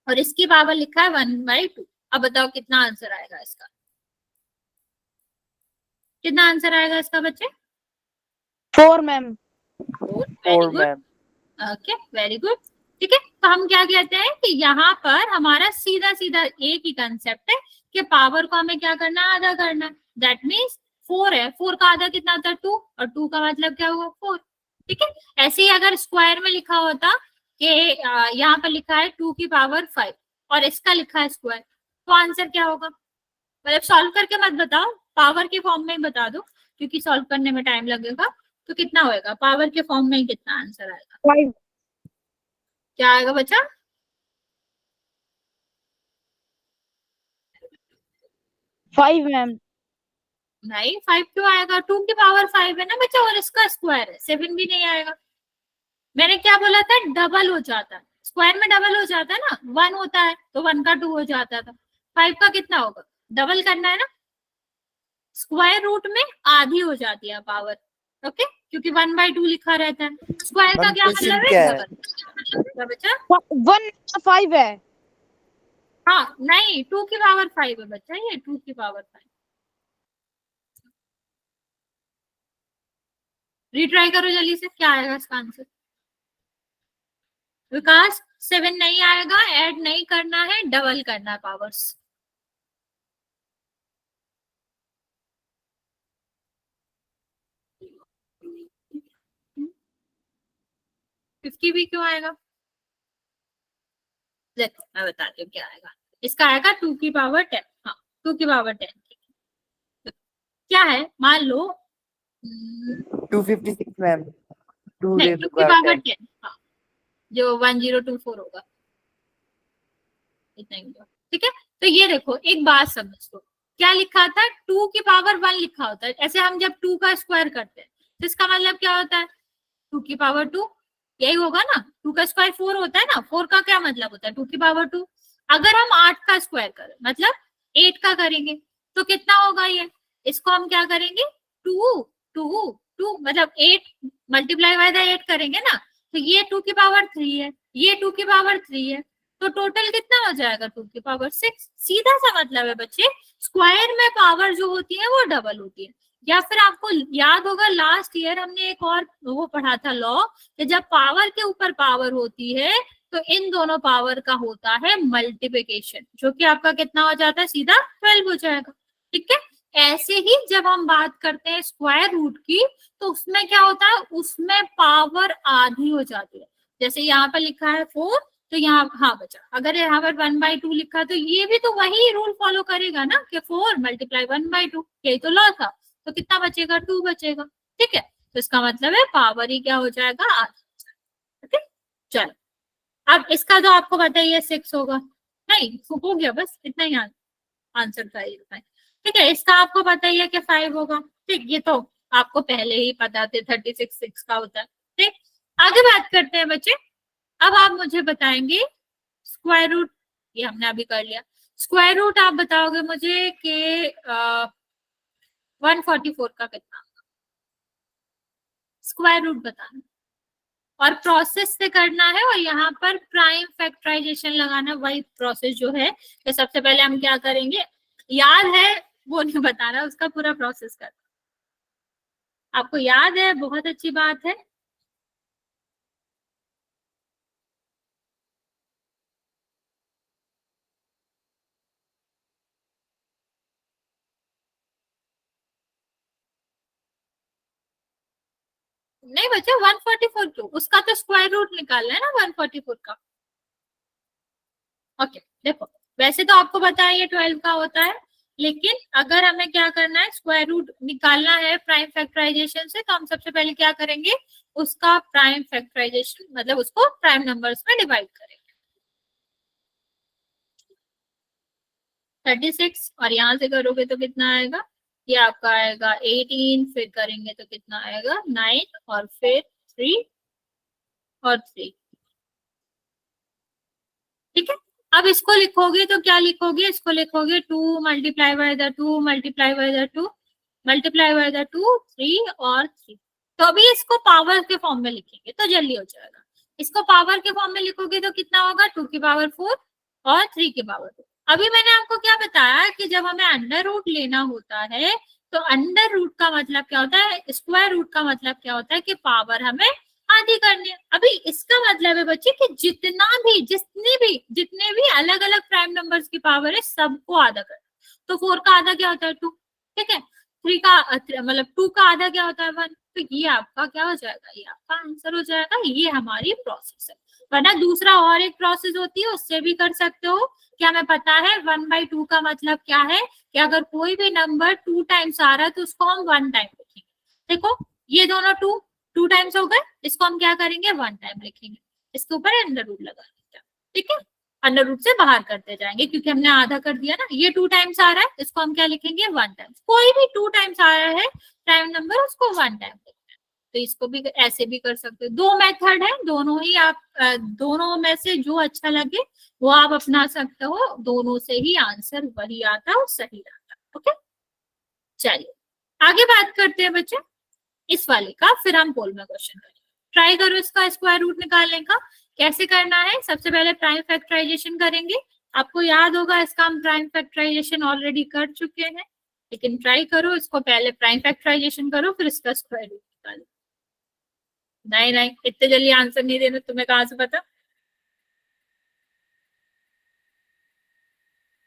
और इसकी पावर लिखा है 1/2, अब बताओ कितना आंसर आएगा इसका, कितना आंसर आएगा इसका बच्चे, 4 ma'am. 4। Very 4 good, ma'am. Okay, very good, ठीक है। तो हम क्या कहते हैं कि यहाँ पर हमारा सीधा सीधा एक ही कंसेप्ट है कि पावर को हमें क्या करना है, आधा करना है। दैट मीन्स 4 है, 4 का आधा कितना होता है, 2, और 2 का मतलब क्या हुआ, 4, ठीक है। ऐसे ही अगर स्क्वायर में लिखा होता कि यहाँ पर लिखा है 2 की पावर 5 और इसका लिखा है स्क्वायर, तो आंसर क्या होगा, मतलब सॉल्व करके मत बताओ, पावर के फॉर्म में ही बता दो, क्योंकि सॉल्व करने में टाइम लगेगा। तो कितना होएगा, पावर के फॉर्म में ही कितना आंसर आएगा, 5 क्या आएगा बच्चा, 5 मैम। नहीं 5 क्यों आएगा, 2 की पावर 5 है ना बच्चा, और इसका स्क्वायर है, 7 भी नहीं आएगा। मैंने क्या बोला था, डबल हो जाता है, स्क्वायर में डबल हो जाता है ना, 1 होता है तो 1 का 2 हो जाता था, 5 का कितना होगा, डबल करना है ना, स्क्वायर रूट में आधी हो जाती है पावर, ओके, क्योंकि 1/2 लिखा रहता है। स्क्वायर का मैम क्या क्वेश्चन मतलब क्या है, है? डबल, क्या बच्चा, 1/5 है। हाँ नहीं, 2 की पावर 5 है बच्चा, ये 2 की पावर 5। रिट्राई करो जल्दी से, क्या आएगा इसका आंसर, विकास 7 नहीं आएगा, ऐड नहीं करना है, डबल करना है पावर्स। 50 भी क्यों आएगा, देखो मैं बताती हूँ क्या आएगा, इसका आएगा 2 की पावर 10, हाँ 2 की पावर 10, क्या है, मान लो 256 मैम। 2 नहीं, raised 2 to की power पावर 10। 10, हाँ, जो 1024 होगा, इतना ही होगा, ठीक है। तो ये देखो एक बात समझ लो, क्या लिखा था, 2 की पावर 1 लिखा होता है, ऐसे हम जब 2 का स्क्वायर करते हैं तो इसका मतलब क्या होता है, 2 की पावर 2, यही होगा ना, 2 का स्क्वायर 4 होता है ना, 4 का क्या मतलब होता है, 2 की पावर 2। अगर हम 8 का स्क्वायर करें मतलब 8 का करेंगे तो कितना होगा, ये इसको हम क्या करेंगे, 2 2 2 मतलब 8 मल्टीप्लाई बाय द 8 करेंगे ना, तो ये 2 की पावर 3 है, ये 2 की पावर 3 है, तो टोटल कितना हो जाएगा, 2 की पावर 6। सीधा सा मतलब है बच्चे, स्क्वायर में पावर जो होती है वो डबल होती है। या फिर आपको याद होगा लास्ट ईयर हमने एक और वो पढ़ा था लॉ, कि जब पावर के ऊपर पावर होती है तो इन दोनों पावर का होता है मल्टीप्लिकेशन, जो कि आपका कितना हो जाता है, सीधा 12 हो जाएगा, ठीक है। ऐसे ही जब हम बात करते हैं स्क्वायर रूट की, तो उसमें क्या होता है, उसमें पावर आधी हो जाती है। जैसे यहाँ पर लिखा है 4, तो यहाँ, हाँ बचा, अगर यहाँ पर 1/2 लिखा तो ये भी तो वही रूल फॉलो करेगा ना, कि 4 मल्टीप्लाई 1/2, यही तो लॉ था, तो कितना बचेगा, 2 बचेगा, ठीक है। तो इसका मतलब है पावर ही क्या हो जाएगा, आधा, ठीक है। चलो अब इसका तो आपको बताइए 6 होगा, नहीं हो गया, बस इतना ही याद, आंसर 5 है। ठीक है, इसका आपको पता ही है कि 5 होगा। ठीक, ये तो आपको पहले ही पता थे 36 6 का होता है। ठीक, आगे बात करते हैं बच्चे। अब आप मुझे बताएंगे स्क्वायर रूट, ये हमने अभी कर लिया। स्क्वायर रूट आप बताओगे मुझे कि 144 का कितना, स्क्वायर रूट बताना और प्रोसेस से करना है, और यहाँ पर प्राइम फैक्टराइजेशन लगाना, वही प्रोसेस जो है कि सबसे पहले हम क्या करेंगे, याद है वो नहीं बताना, उसका पूरा प्रोसेस करना। आपको याद है, बहुत अच्छी बात है। नहीं बच्चे 144 क्यों, उसका तो स्क्वायर रूट निकालना है ना 144 का। ओके देखो, वैसे तो आपको पता है ये 12 का होता है, लेकिन अगर हमें क्या करना है, स्क्वायर रूट निकालना है प्राइम फैक्टराइजेशन से, तो हम सबसे पहले क्या करेंगे, उसका प्राइम फैक्टराइजेशन मतलब उसको प्राइम नंबर्स में डिवाइड करेंगे। 36 और यहाँ से करोगे तो कितना आएगा, ये आपका आएगा 18, फिर करेंगे तो कितना आएगा 9, और फिर 3 और 3। ठीक है, अब इसको लिखोगे तो क्या लिखोगे, इसको लिखोगे 2 multiply by the 2 multiply by the 2 multiply by the 2 3 और 3। तो अभी इसको पावर के फॉर्म में लिखेंगे तो जल्दी हो जाएगा। इसको पावर के फॉर्म में लिखोगे तो कितना होगा, 2 की पावर 4 और 3 की पावर 2। अभी मैंने आपको क्या बताया कि जब हमें अंडर रूट लेना होता है तो अंडर रूट का मतलब क्या होता है, स्क्वायर रूट का मतलब क्या होता है कि पावर हमें आधी करनी है। अभी इसका मतलब है बच्चे कि जितने भी अलग अलग प्राइम नंबर्स की पावर है सबको आधा करना। तो 4 का आधा क्या होता है 2, ठीक है, 3 का मतलब 2 का आधा क्या होता है 1। तो ये आपका क्या हो जाएगा, ये आपका आंसर हो जाएगा। ये हमारी प्रोसेस है, वरना दूसरा और एक प्रोसेस होती है, उससे भी कर सकते हो। क्या हमें पता है 1/2 का मतलब क्या है, कि अगर कोई भी नंबर 2 टाइम्स आ रहा है तो उसको हम 1 टाइम लिखेंगे। देखो ये दोनों 2 टाइम्स हो गए, इसको हम क्या करेंगे 1 टाइम लिखेंगे, इसके ऊपर अंडर रूट लगा देंगे। ठीक है, अंडर रूट से बाहर करते जाएंगे क्योंकि हमने आधा कर दिया ना। ये 2 टाइम्स आ रहा है, इसको हम क्या लिखेंगे 1 टाइम्स। कोई भी 2 टाइम्स आ रहा है प्राइम नंबर, उसको 1 टाइम लिखना है। तो इसको भी ऐसे भी कर सकते हो। 2 मेथड है, दोनों ही आप दोनों में से जो अच्छा लगे वो आप अपना सकते हो। दोनों से ही आंसर वही आता है और सही आता है। ओके चलिए आगे बात करते हैं बच्चे इस वाले का, फिर हम पोल में क्वेश्चन करेंगे। ट्राई करो इसका स्क्वायर रूट निकालने का। कैसे करना है, सबसे पहले प्राइम फैक्टराइजेशन करेंगे। आपको याद होगा इसका हम प्राइम फैक्टराइजेशन ऑलरेडी कर चुके हैं, लेकिन ट्राई करो इसको, पहले प्राइम फैक्टराइजेशन करो फिर इसका स्क्वायर रूट निकालो। नहीं नहीं, इतने जल्दी आंसर नहीं देना, तुम्हें कहाँ से पता,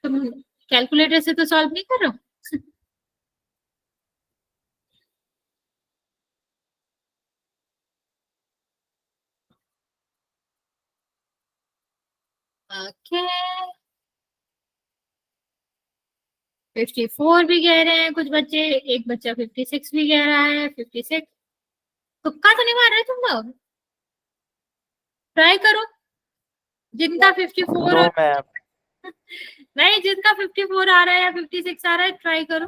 तुम कैलकुलेटर से तो सॉल्व नहीं कर रहे हो। ओके 54 भी कह रहे हैं कुछ बच्चे, एक बच्चा 56 भी कह रहा है। 56 तुक्का तो नहीं मार रहे तुम लोग, ट्राई करो। जिनका 54 नो मैम। नहीं, जिनका 54 आ रहा है या 56 आ रहा है ट्राई करो।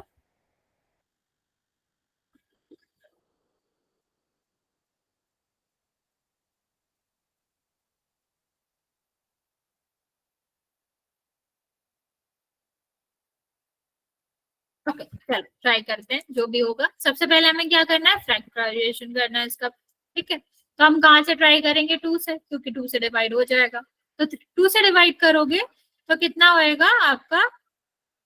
ओके चलो ट्राई करते हैं, जो भी होगा। सबसे पहले हमें क्या करना है, फैक्टराइजेशन करना है इसका। ठीक है, तो हम कहाँ से ट्राई करेंगे, 2 से, क्योंकि 2 से डिवाइड हो जाएगा। तो 2 से डिवाइड करोगे तो कितना होएगा आपका,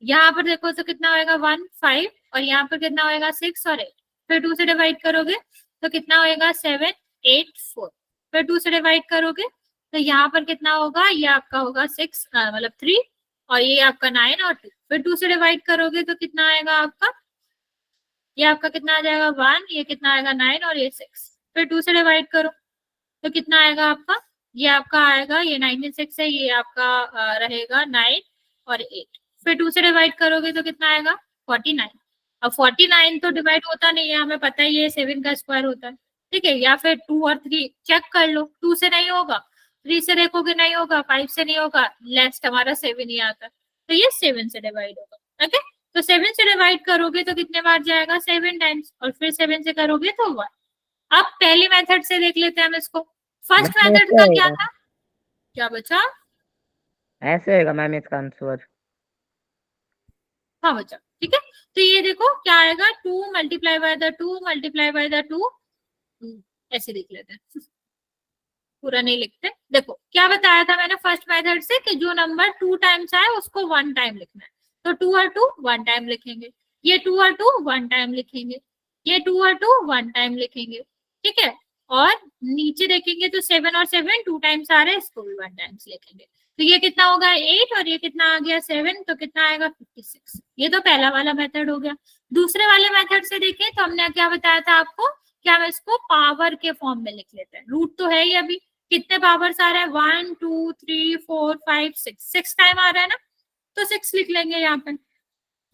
यहाँ पर देखो तो कितना होएगा 1 5, और यहाँ पर कितना होएगा 6 और 8। फिर 2 से डिवाइड करोगे तो कितना होएगा 7 8 4। फिर 2 से डिवाइड करोगे तो यहाँ पर कितना होगा, ये आपका होगा 6 मतलब 3, और ये आपका 9 और 2। फिर 2 से डिवाइड करोगे तो कितना आएगा आपका, ये आपका कितना आ जाएगा 1, ये कितना आएगा 9 और ये 6। फिर 2 से डिवाइड करो तो कितना आएगा आपका, ये आपका आएगा, ये 96 है, ये आपका रहेगा 9 और 8। फिर 2 से डिवाइड करोगे तो कितना आएगा 49। अब 49 तो डिवाइड होता नहीं है, हमें पता ही है 7 का स्क्वायर होता है। ठीक है, या फिर 2 और 3 चेक कर लो, 2 से नहीं होगा, 3 से देखोगे नहीं होगा, 5 से नहीं होगा, लेस्ट हमारा 7 ही आता है, तो ये 7 से डिवाइड होगा। ओके, तो 7 से डिवाइड करोगे तो कितने बार जाएगा, 7 टाइम्स, और फिर 7 से करोगे तो 1। अब पहली मेथड से देख लेते हैं हम इसको। फर्स्ट मैम मेथड ऐसे का क्या होगा, था, क्या बचा, ऐसे होगा मैम इसका आंसर। हाँ बचा, ठीक है। तो ये देखो क्या आएगा, 2 multiply by the 2 multiply by the 2, ऐसे देख लेते हैं, पूरा नहीं लिखते। देखो क्या बताया था मैंने फर्स्ट मेथड से कि जो नंबर 2 टाइम्स आए उसको 1 टाइम लिखना है। तो 2 और 2 1 टाइम लिखेंगे, ये 2 और 2 1 टाइम लिखेंगे, ये 2 और 2 1 टाइम लिखेंगे, ठीक है। और नीचे देखेंगे तो 7 और 7 2 टाइम्स आ रहे हैं, इसको भी 1 टाइम्स लिखेंगे। तो ये कितना होगा 8, और ये कितना आ गया 7, तो कितना आएगा 56। ये तो पहला वाला मेथड हो गया। दूसरे वाले मेथड से देखें तो हमने क्या बताया था आपको, कि हम इसको पावर के फॉर्म में लिख लेते हैं। रूट तो है ही अभी, कितने पावर्स आ रहा है, 1 2 3 4 5 6, 6 टाइम आ रहा है ना, तो 6 लिख लेंगे यहाँ पे,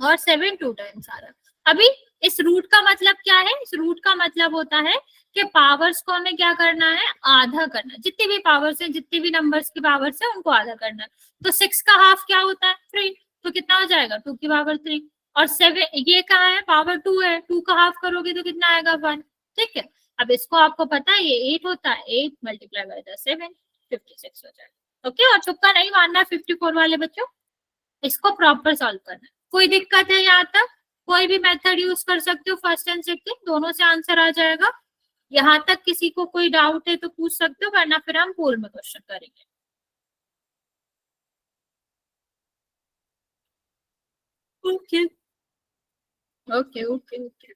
और 7 2 टाइम्स आ रहा है। अभी इस रूट का मतलब क्या है, इस रूट का मतलब होता है कि पावर्स को हमें क्या करना है, आधा करना है। जितनी भी पावर्स है, जितनी भी नंबर्स की पावर्स है, उनको आधा करना है। तो 6 का हाफ क्या होता है, 3, तो कितना हो जाएगा 2 की पावर 3। और 7 ये कहाँ है, पावर 2 है, 2 का हाफ करोगे तो कितना आएगा 1, ठीक है। अब इसको आपको पता है ये 8 होता है, 8 मल्टीप्लाई बाय द 7 56 हो जाएगा। ओके, और तुक्का नहीं मारना 54 वाले बच्चों, इसको प्रॉपर सॉल्व करना है। कोई दिक्कत है यहाँ तक, कोई भी मेथड यूज कर सकते हो, फर्स्ट एंड सेकंड दोनों से आंसर आ जाएगा। यहाँ तक किसी को कोई डाउट है तो पूछ सकते हो, वरना फिर हम पोल में क्वेश्चन करेंगे। Okay okay okay okay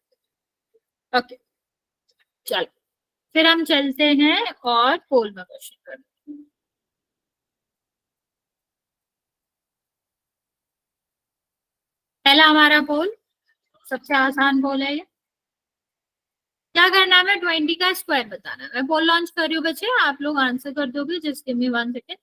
okay, चलो फिर हम चलते हैं और पोल में क्वेश्चन करते हैं। पहला हमारा पोल, सबसे आसान पोल है ये। क्या करना है, 20 का स्क्वायर बताना है। मैं पोल लॉन्च कर रही हूँ बच्चे, आप लोग आंसर कर दोगे, just give me 1 second.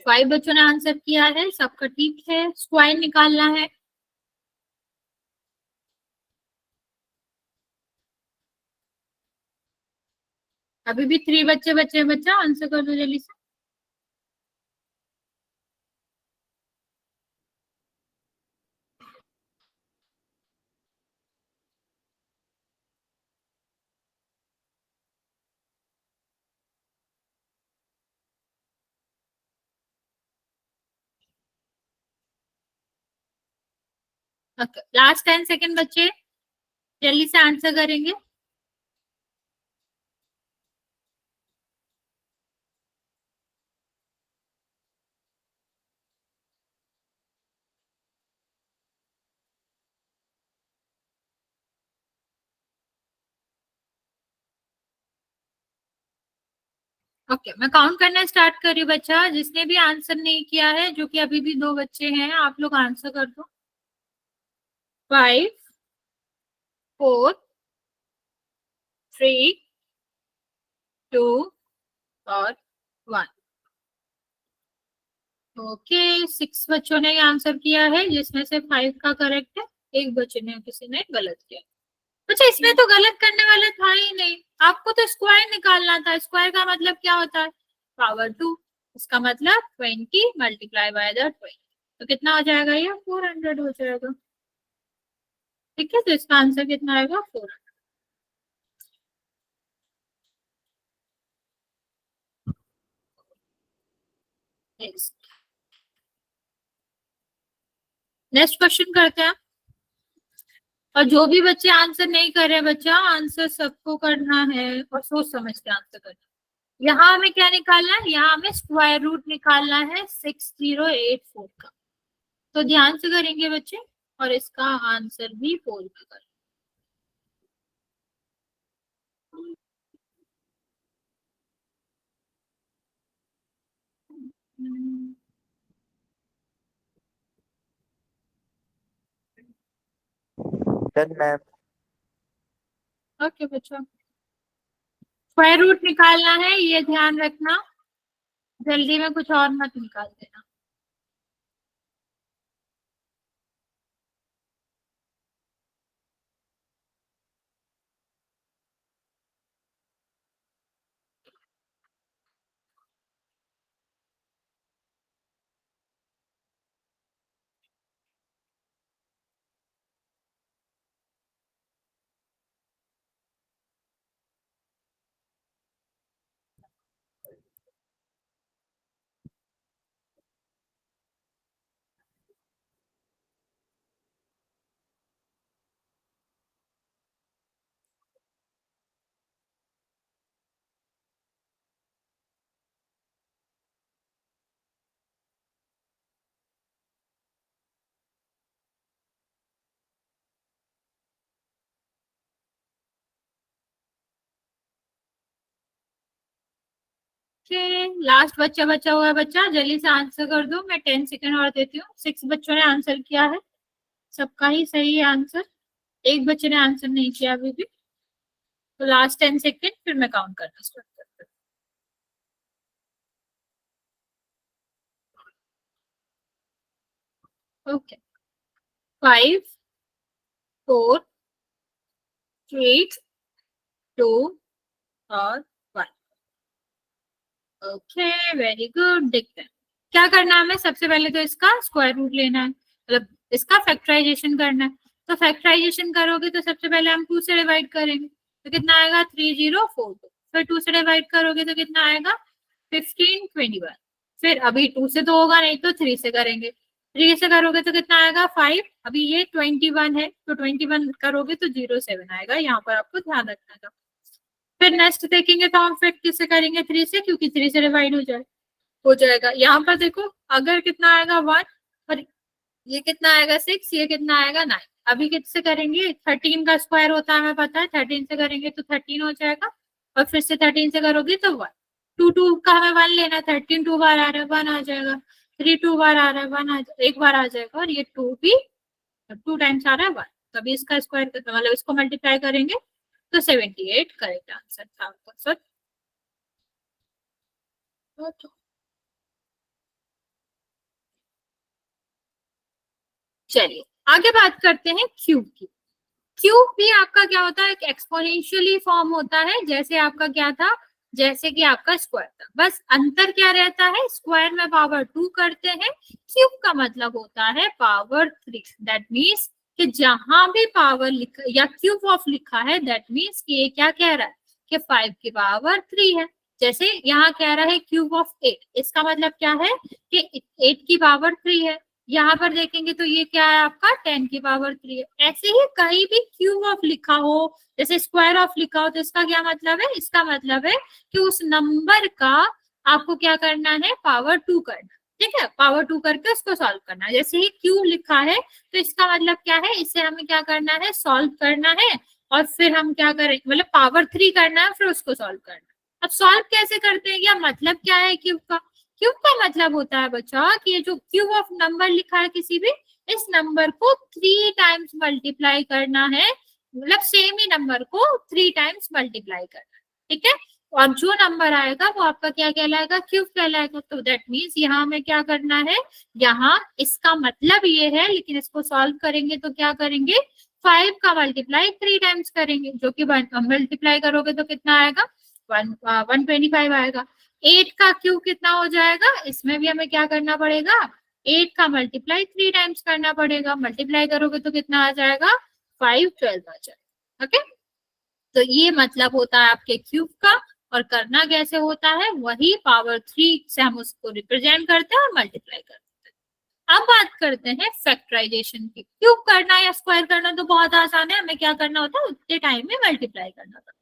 Five बच्चों ने आंसर किया है, सबका ठीक है। स्क्वायर निकालना है, अभी भी 3 बच्चे बचे हैं, बच्चा आंसर कर दो जल्दी से। ओके, लास्ट 10 सेकेंड बच्चे, जल्दी से आंसर करेंगे। ओके, मैं काउंट करना स्टार्ट कर रही हूँ बच्चा, जिसने भी आंसर नहीं किया है, जो कि अभी भी 2 बच्चे हैं, आप लोग आंसर कर दो। 5 4 3 2 और 1। ओके, 6 बच्चों ने आंसर किया है, जिसमें से 5 का करेक्ट है, एक बच्चे ने, किसी ने गलत किया। अच्छा, इसमें तो गलत करने वाला था ही नहीं, आपको तो स्क्वायर निकालना था। स्क्वायर का मतलब क्या होता है, पावर 2, इसका मतलब 20 मल्टीप्लाई बाय द 20, तो कितना हो जाएगा, ये 400 हो जाएगा। ठीक है, तो इसका आंसर कितना आएगा, 400। नेक्स्ट क्वेश्चन करते हैं। और जो भी बच्चे आंसर नहीं कर रहे बच्चा, आंसर सबको करना है और सोच समझ के आंसर करना है। यहाँ हमें क्या निकालना है, यहाँ हमें स्क्वायर रूट निकालना है 6084 का। तो ध्यान से करेंगे बच्चे, और इसका आंसर भी पोल में करेंगे। Done, ma'am. ओके बच्चों, स्क्वायर रूट निकालना है, ये ध्यान रखना, जल्दी में कुछ और मत निकाल देना। लास्ट बच्चा बचा हुआ है, बच्चा जल्दी से आंसर कर दो, मैं 10 सेकेंड और देती हूँ। 6 बच्चों ने आंसर किया है, सबका ही सही है आंसर, एक बच्चे ने आंसर नहीं किया अभी भी। तो लास्ट 10 सेकेंड, फिर मैं काउंट करना स्टार्ट करती हूँ। ओके, 5 4 3 2 और 1। Okay, very good. देखते हैं क्या करना है हमें। सबसे पहले तो इसका स्क्वायर रूट लेना है, मतलब इसका फैक्टराइजेशन करना है। तो फैक्टराइजेशन करोगे तो सबसे पहले हम 2 से डिवाइड करेंगे, तो कितना आएगा 3042। फिर 2 से डिवाइड करोगे तो कितना आएगा 1521। फिर अभी 2 से तो होगा नहीं, तो 3 से करेंगे, 3 से करोगे तो कितना आएगा 5। अभी ये 21 है, तो 21 करोगे तो 07 आएगा, यहाँ पर आपको ध्यान रखना था। फिर नेक्स्ट देखेंगे तो हम फिर किससे करेंगे 3 से, क्योंकि 3 से डिवाइड हो जाएगा। यहाँ पर देखो, अगर कितना आएगा 1, और ये कितना आएगा 6, ये कितना आएगा 9। अभी किससे करेंगे, 13 का स्क्वायर होता है हमें पता है, 13 से करेंगे तो 13 हो जाएगा, और फिर से 13 से करोगे तो 1। 2 का हमें 1 लेना है, 13 2 बार आ रहा है 1 आ जाएगा, 3 2 बार आ रहा है 1 एक बार आ जाएगा, और ये 2 भी 2 टाइम्स आ रहा है 1। तभी इसका स्क्वायर मतलब इसको मल्टीप्लाई करेंगे तो 78 करेक्ट आंसर था आपका सर। चलिए आगे बात करते हैं क्यूब की। क्यूब भी आपका क्या होता है, एक एक्सपोनेंशियली फॉर्म होता है, जैसे आपका क्या था, जैसे कि आपका स्क्वायर था, बस अंतर क्या रहता है, स्क्वायर में पावर 2 करते हैं, क्यूब का मतलब होता है पावर 3। दैट मीन्स कि जहां भी पावर लिखा या क्यूब ऑफ लिखा है, दैट मीन्स कि ये क्या कह रहा है कि 5 की पावर 3 है। जैसे यहाँ कह रहा है क्यूब ऑफ 8, इसका मतलब क्या है कि 8 की पावर 3 है। यहाँ पर देखेंगे तो ये क्या है आपका 10 की पावर 3 है। ऐसे ही कहीं भी क्यूब ऑफ लिखा हो, जैसे स्क्वायर ऑफ लिखा हो, तो इसका क्या मतलब है, इसका मतलब है कि उस नंबर का आपको क्या करना है, पावर 2 करना। ठीक है, पावर 2 करके उसको सॉल्व करना है। जैसे ही क्यूब लिखा है तो इसका मतलब क्या है, इसे हमें क्या करना है, सॉल्व करना है, और फिर हम क्या करें, मतलब पावर 3 करना है, फिर उसको सॉल्व करना है। अब सॉल्व कैसे करते हैं, या मतलब क्या है क्यूब का। क्यूब का मतलब होता है बच्चा कि ये जो क्यूब ऑफ नंबर लिखा है किसी भी, इस नंबर को 3 टाइम्स मल्टीप्लाई करना है, मतलब सेम ही नंबर को 3 टाइम्स मल्टीप्लाई करना है। ठीक है, और जो नंबर आएगा वो आपका क्या कहलाएगा, क्यूब कहलाएगा। तो दैट मीन्स यहाँ हमें क्या करना है, यहाँ इसका मतलब ये है, लेकिन इसको सॉल्व करेंगे तो क्या करेंगे, 5 का मल्टीप्लाई 3 टाइम्स करेंगे, जो कि मल्टीप्लाई करोगे तो कितना आएगा 125 आएगा। 8 का क्यूब कितना हो जाएगा, इसमें भी हमें क्या करना पड़ेगा, 8 का मल्टीप्लाई 3 टाइम्स करना पड़ेगा, मल्टीप्लाई करोगे तो कितना आ जाएगा 512 आ जाएगा। ओके, तो ये मतलब होता है आपके क्यूब का, और करना कैसे होता है, वही पावर 3 से हम उसको रिप्रेजेंट करते हैं और मल्टीप्लाई करते हैं। अब बात करते हैं फैक्टराइजेशन की। क्यूब करना या स्क्वायर करना तो बहुत आसान है, हमें क्या करना होता है, उतने टाइम में मल्टीप्लाई करना होता है।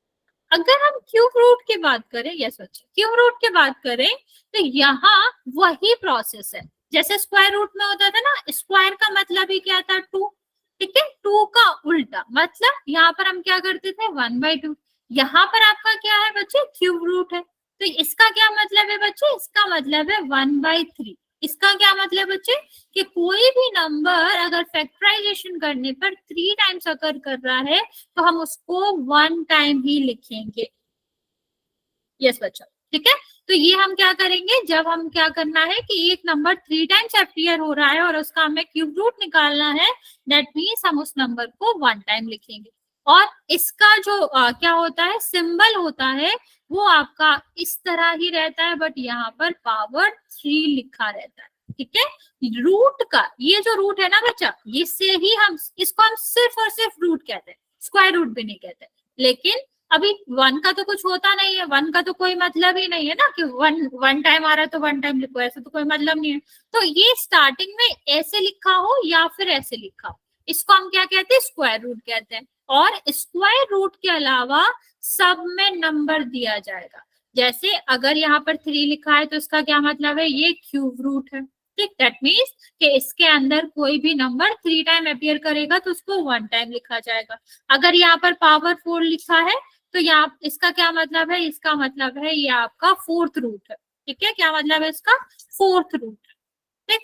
अगर हम क्यूब रूट की बात करें, यस बच्चे, क्यूब रूट की बात करें तो यहाँ वही प्रोसेस है जैसे स्क्वायर रूट में होता था ना। स्क्वायर का मतलब ही क्या था, 2। ठीक है, 2 का उल्टा मतलब यहाँ पर हम क्या करते थे 1/2। यहाँ पर आपका क्या है बच्चे, क्यूब रूट है। तो इसका क्या मतलब है बच्चे, इसका मतलब है 1/3। इसका क्या मतलब बच्चे कि कोई भी नंबर अगर फैक्टराइजेशन करने पर 3 टाइम्स अकर कर रहा है तो हम उसको 1 टाइम ही लिखेंगे। यस बच्चा, ठीक है। तो ये हम क्या करेंगे, जब हम क्या करना है कि एक नंबर 3 टाइम्स अपीयर हो रहा है और उसका हमें क्यूब रूट निकालना है, दैट मीन्स हम उस नंबर को 1 टाइम लिखेंगे। और इसका जो क्या होता है, सिंबल होता है, वो आपका इस तरह ही रहता है, बट यहाँ पर पावर 3 लिखा रहता है, ठीक है। रूट का ये जो रूट है ना बच्चा, इससे ही हम इसको हम सिर्फ और सिर्फ रूट कहते हैं, स्क्वायर रूट भी नहीं कहते। लेकिन अभी 1 का तो कुछ होता नहीं है, 1 का तो कोई मतलब ही नहीं है ना कि 1 टाइम आ रहा है तो 1 टाइम लिखो, ऐसा तो कोई मतलब नहीं है। तो ये स्टार्टिंग में ऐसे लिखा हो या फिर ऐसे लिखा हो, इसको हम क्या कहते हैं, स्क्वायर रूट कहते हैं। और स्क्वायर रूट के अलावा सब में नंबर दिया जाएगा। जैसे अगर यहाँ पर 3 लिखा है तो इसका क्या मतलब है, ये क्यूब रूट है, ठीक। दैट मीन्स कि इसके अंदर कोई भी नंबर 3 टाइम अपीयर करेगा तो उसको 1 टाइम लिखा जाएगा। अगर यहाँ पर पावर 4 लिखा है तो यहाँ इसका क्या मतलब है, इसका मतलब है ये आपका 4th रूट है, ठीक है। क्या मतलब है इसका, 4th रूट, ठीक।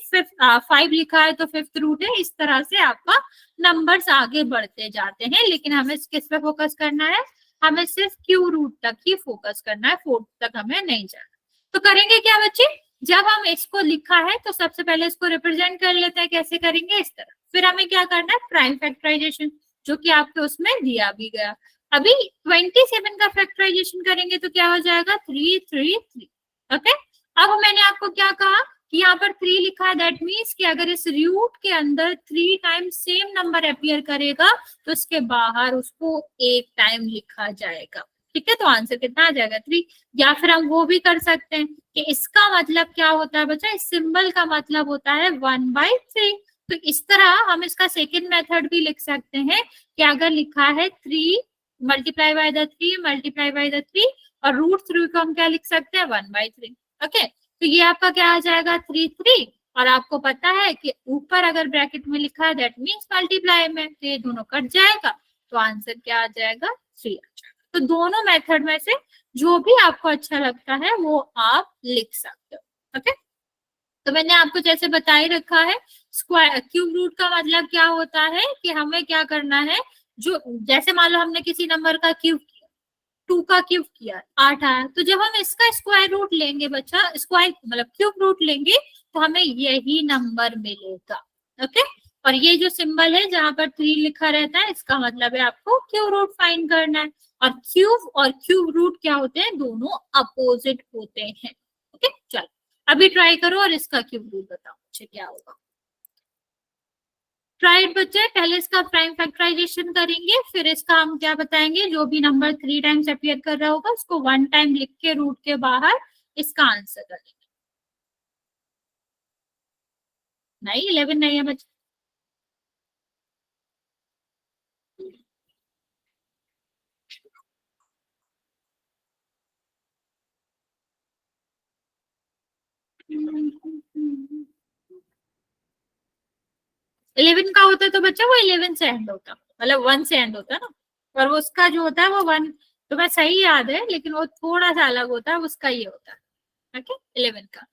5 लिखा है तो 5th रूट है। इस तरह से आपका नंबर्स आगे बढ़ते जाते हैं, लेकिन हमें किस पे फोकस करना है, हमें सिर्फ क्यू रूट तक ही फोकस करना है, 4th तक हमें नहीं जाना। तो करेंगे क्या बच्चे, जब हम इसको लिखा है तो सबसे पहले इसको रिप्रेजेंट कर लेते हैं, कैसे करेंगे, इस तरह। फिर हमें क्या करना है, प्राइम फैक्टराइजेशन, जो कि आपके उसमें दिया भी गया। अभी 27 का फैक्टराइजेशन करेंगे तो क्या हो जाएगा, 333, ओके। अब मैंने आपको क्या कहा कि यहाँ पर 3 लिखा है, दैट मीन्स कि अगर इस रूट के अंदर 3 टाइम सेम नंबर अपीयर करेगा तो इसके बाहर उसको 1 टाइम लिखा जाएगा, ठीक है। तो आंसर कितना आ जाएगा, 3। या फिर हम वो भी कर सकते हैं कि इसका मतलब क्या होता है बच्चा, इस सिंबल का मतलब होता है 1/3। तो इस तरह हम इसका सेकेंड मेथड भी लिख सकते हैं कि अगर लिखा है 3 multiply by the 3 multiply by the 3 और रूट 3 को हम क्या लिख सकते हैं, 1/3, ओके। तो ये आपका क्या आ जाएगा, 3 और आपको पता है कि ऊपर अगर ब्रैकेट में लिखा है दैट मीन्स मल्टीप्लाई में, तो ये दोनों कट जाएगा, तो आंसर क्या आ जाएगा, 3 आ जाएगा। तो दोनों मेथड में से जो भी आपको अच्छा लगता है वो आप लिख सकते हो, ओके। तो मैंने आपको जैसे बता ही रखा है, स्क्वायर क्यूब रूट का मतलब क्या होता है कि हमें क्या करना है, जो जैसे मान लो हमने किसी नंबर का क्यूब किया, 2 का क्यूब किया 8 आया, तो जब हम इसका स्क्वायर रूट लेंगे बच्चा, स्क्वायर मतलब क्यूब रूट लेंगे तो हमें यही नंबर मिलेगा, ओके। और ये जो सिंबल है जहां पर 3 लिखा रहता है, इसका मतलब है आपको क्यूब रूट फाइंड करना है। और क्यूब रूट क्या होते हैं, दोनों अपोजिट होते हैं, ओके। चलो अभी ट्राई करो और इसका क्यूब रूट बताओ मुझे क्या होगा। ट्राइड बच्चे, पहले इसका प्राइम फैक्टराइजेशन करेंगे, फिर इसका हम क्या बताएंगे, जो भी नंबर 3 टाइम्स अपीयर कर रहा होगा उसको 1 टाइम लिख के रूट के बाहर इसका आंसर करेंगे। नहीं 11 नहीं है बच्चे, इलेवन का होता तो बच्चा वो 11 से एंड होता, मतलब 1 से एंड होता ना, और वो उसका जो होता है वो 1, तो मैं सही याद है लेकिन वो थोड़ा सा अलग होता है, उसका ये होता है, ओके। 11 का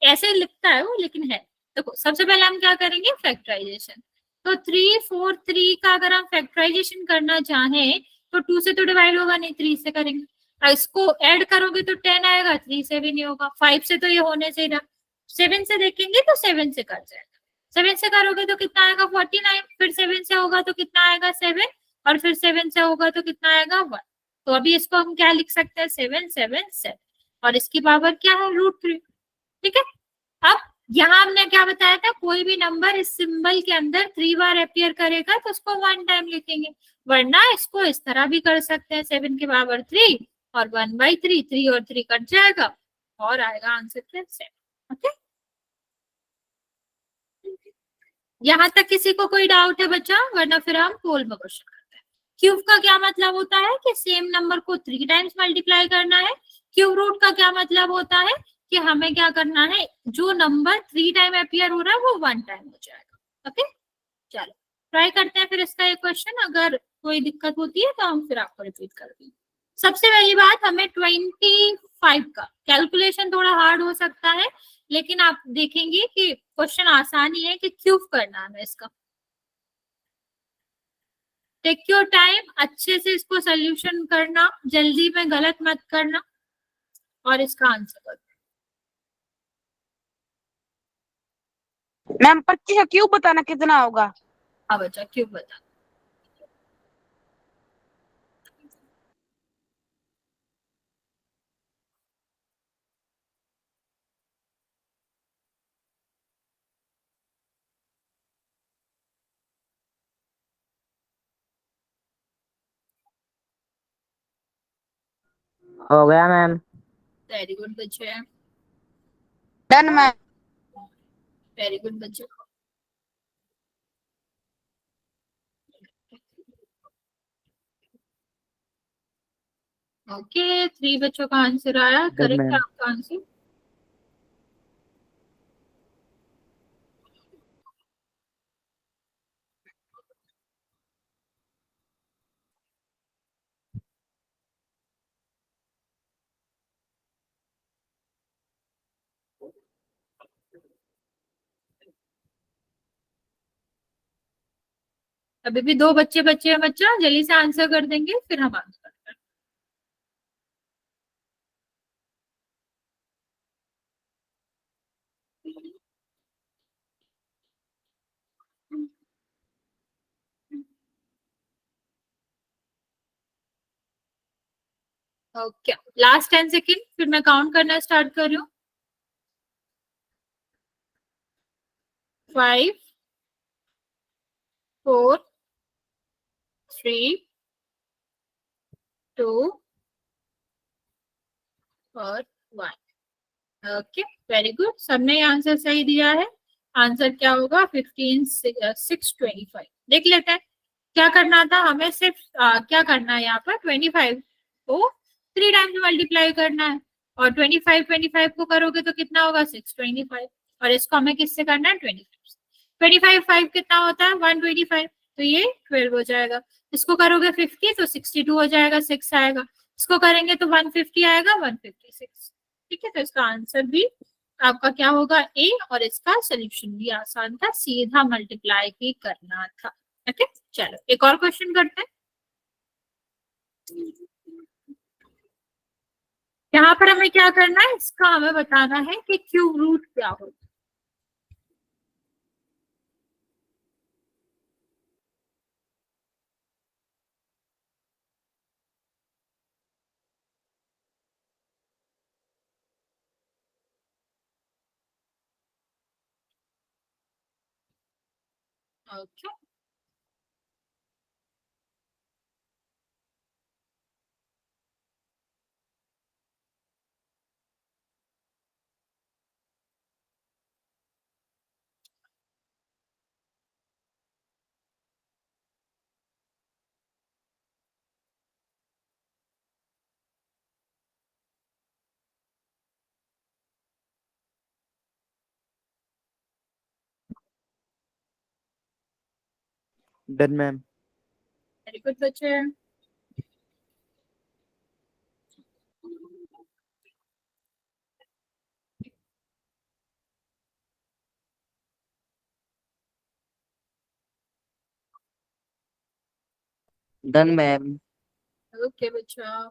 ऐसे लिखता है वो, लेकिन है। देखो सबसे पहले हम क्या करेंगे, फैक्टराइजेशन। तो 343 का अगर हम फैक्टराइजेशन करना चाहें तो 2 से तो डिवाइड होगा नहीं, 3 से करेंगे। और इसको ऐड करोगे तो 10 आएगा, 3 से भी नहीं होगा, 5 से तो ये होने से रहा, 7 से देखेंगे तो 7 से कर जाएगा, 7 से करोगे तो कितना आएगा, 49, फिर 7 से होगा तो कितना आएगा, 7, और फिर 7 से होगा तो कितना आएगा, 1। तो अभी इसको हम क्या लिख सकते हैं, 7 7 7, और इसकी पावर क्या है, √3, ठीक है। अब यहाँ हमने क्या बताया था, कोई भी नंबर इस सिंबल के अंदर 3 बार अपीयर करेगा तो उसको 1 टाइम लिखेंगे, वरना इसको इस तरह भी कर सकते हैं, 7 की पावर 3 और 1/3, 3 और 3 कट जाएगा और आएगा आंसर क्या, 7, ओके। यहाँ तक किसी को कोई डाउट है बच्चा, वरना फिर हम पोल में क्वेश्चन करते हैं। क्यूब का क्या मतलब होता है कि सेम नंबर को 3 टाइम्स मल्टीप्लाई करना है। क्यूब रूट का क्या मतलब होता है कि हमें क्या करना है, जो नंबर 3 टाइम अपीयर हो रहा है वो 1 टाइम हो जाएगा, ओके। चलो ट्राई करते हैं फिर इसका एक क्वेश्चन, अगर कोई दिक्कत होती है तो हम फिर आपको रिपीट कर देंगे। सबसे पहली बात, हमें 25 का कैलकुलेशन थोड़ा हार्ड हो सकता है, लेकिन आप देखेंगे कि क्वेश्चन आसान ही है कि क्यूब करना है इसका। टेक योर टाइम, अच्छे से इसको सोल्यूशन करना, जल्दी में गलत मत करना और इसका आंसर करो। मैम 25 का क्यूब बताना कितना होगा? हाँ बच्चा, क्यूब बता। हो गया मैम। वेरी गुड बच्चे, डन मैम। वेरी गुड बच्चे। ओके, 3 बच्चों का आंसर आया, डन करेक्ट है मैम। आपका आंसर। अभी भी 2 बच्चे बच्चे हैं बच्चा, जल्दी से आंसर कर देंगे फिर हम आंसर करते हैं। ओके, लास्ट 10 सेकेंड, फिर मैं काउंट करना स्टार्ट कर रही हूँ। 5, 4, 3, 2 और 1। ओके, वेरी गुड, सबने आंसर सही दिया है। आंसर क्या होगा? 15 625। देख लेते हैं क्या करना था हमें। सिर्फ क्या करना है यहाँ पर, 25 को 3 टाइम्स मल्टीप्लाई करना है, और 25 को करोगे तो कितना होगा? 625। और इसको हमें किससे करना है? 25 5 कितना होता है? 125, तो ये 12 हो जाएगा। इसको करोगे 50 तो 62 हो जाएगा, 6 आएगा। इसको करेंगे तो 150 आएगा, 156। ठीक है, तो इसका आंसर भी आपका क्या होगा? ए। और इसका सोल्यूशन भी आसान था, सीधा मल्टीप्लाई ही करना था। ओके, चलो एक और क्वेश्चन करते हैं। यहाँ पर हमें क्या करना है, इसका हमें बताना है कि क्यूब रूट क्या होता है। Okay, done ma'am. Very good बच्चे। Done ma'am. ओके बच्चा,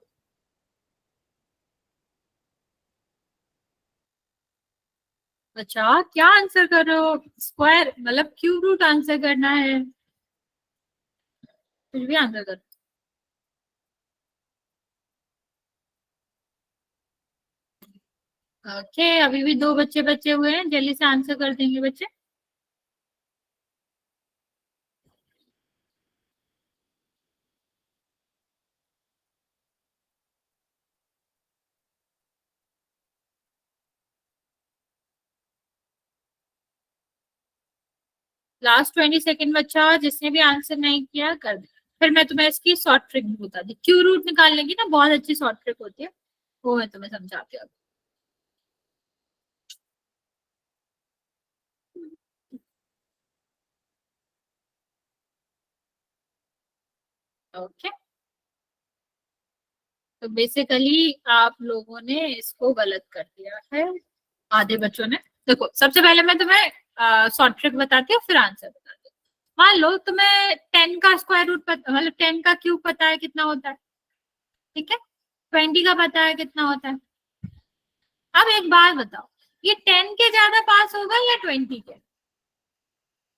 अच्छा क्या आंसर कर रहे हो? स्क्वायर मतलब क्यूब रूट आंसर करना है, कुछ भी आंसर कर। ओके, अभी भी 2 बच्चे बचे हुए हैं, जल्दी से आंसर कर देंगे बच्चे। लास्ट 20 सेकेंड बच्चा, जिसने भी आंसर नहीं किया कर दे। फिर मैं तुम्हें इसकी शॉर्ट ट्रिक भी बता दी, क्यू रूट निकालने की ना बहुत अच्छी शॉर्ट ट्रिक होती है, वो मैं तुम्हें समझाती हूँ। ओके, तो बेसिकली आप लोगों ने इसको गलत कर दिया है, आधे बच्चों ने। देखो सबसे पहले मैं तुम्हें शॉर्ट ट्रिक बताती हूँ, फिर आंसर बताती हूँ। मान लो तुम्हें 10 का स्क्वायर रूट पता, मतलब 10 का क्यूब पता है कितना होता है, ठीक है, 20 का पता है कितना होता है। अब एक बात बताओ, ये 10 के ज्यादा पास होगा या 20 के?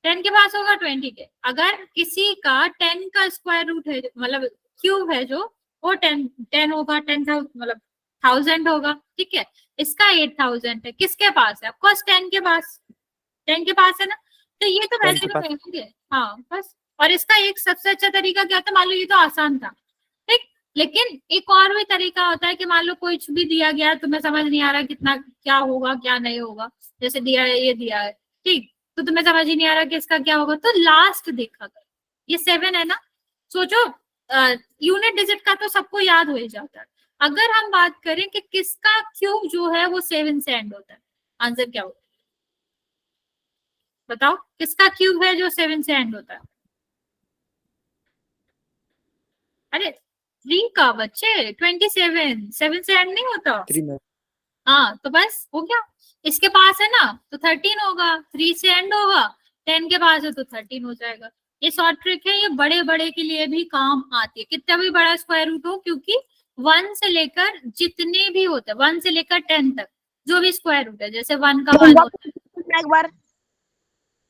10 के पास होगा 20 के। अगर किसी का 10 का स्क्वायर रूट है, मतलब क्यूब है जो, वो 10 होगा, 10,000 मतलब 1000 होगा, ठीक है। इसका 8000 है, किसके पास है? ऑफकोर्स 10 के पास, 10 के पास है ना। तो ये तो 10 वैल्यू के पास। रहेंगे, हाँ बस। और इसका एक सबसे अच्छा तरीका क्या था, मान लो ये तो आसान था, ठीक, लेकिन एक और भी तरीका होता है कि मान लो कुछ भी दिया गया, तुम्हें समझ नहीं आ रहा कितना क्या होगा क्या नहीं होगा, जैसे दिया है, ये दिया है, ठीक, तो तुम्हें समझ ही नहीं आ रहा कि इसका क्या होगा, तो लास्ट देखा करो। ये 7 है ना, सोचो यूनिट डिजिट का तो सबको याद हो ही जाता है। अगर हम बात करें कि किसका क्यूब जो है वो 7 से एंड होता है, आंसर क्या होगा बताओ? किसका क्यूब है जो 7 से एंड होता है? अरे 3 का बच्चे, 27 7 से एंड नहीं होता। 3 मैम। हाँ तो बस हो गया। इसके पास है ना तो 13 होगा, 3 से एंड होगा, 10 के पास है तो 13 हो जाएगा। ये शॉर्ट ट्रिक है, ये बड़े बड़े के लिए भी काम आती है, कितना भी बड़ा स्क्वायर रूट हो, क्योंकि 1 से लेकर जितने भी होते हैं, 1 से लेकर 10 तक जो भी स्क्वायर रूट है, जैसे 1 का 1 होता है। एक बार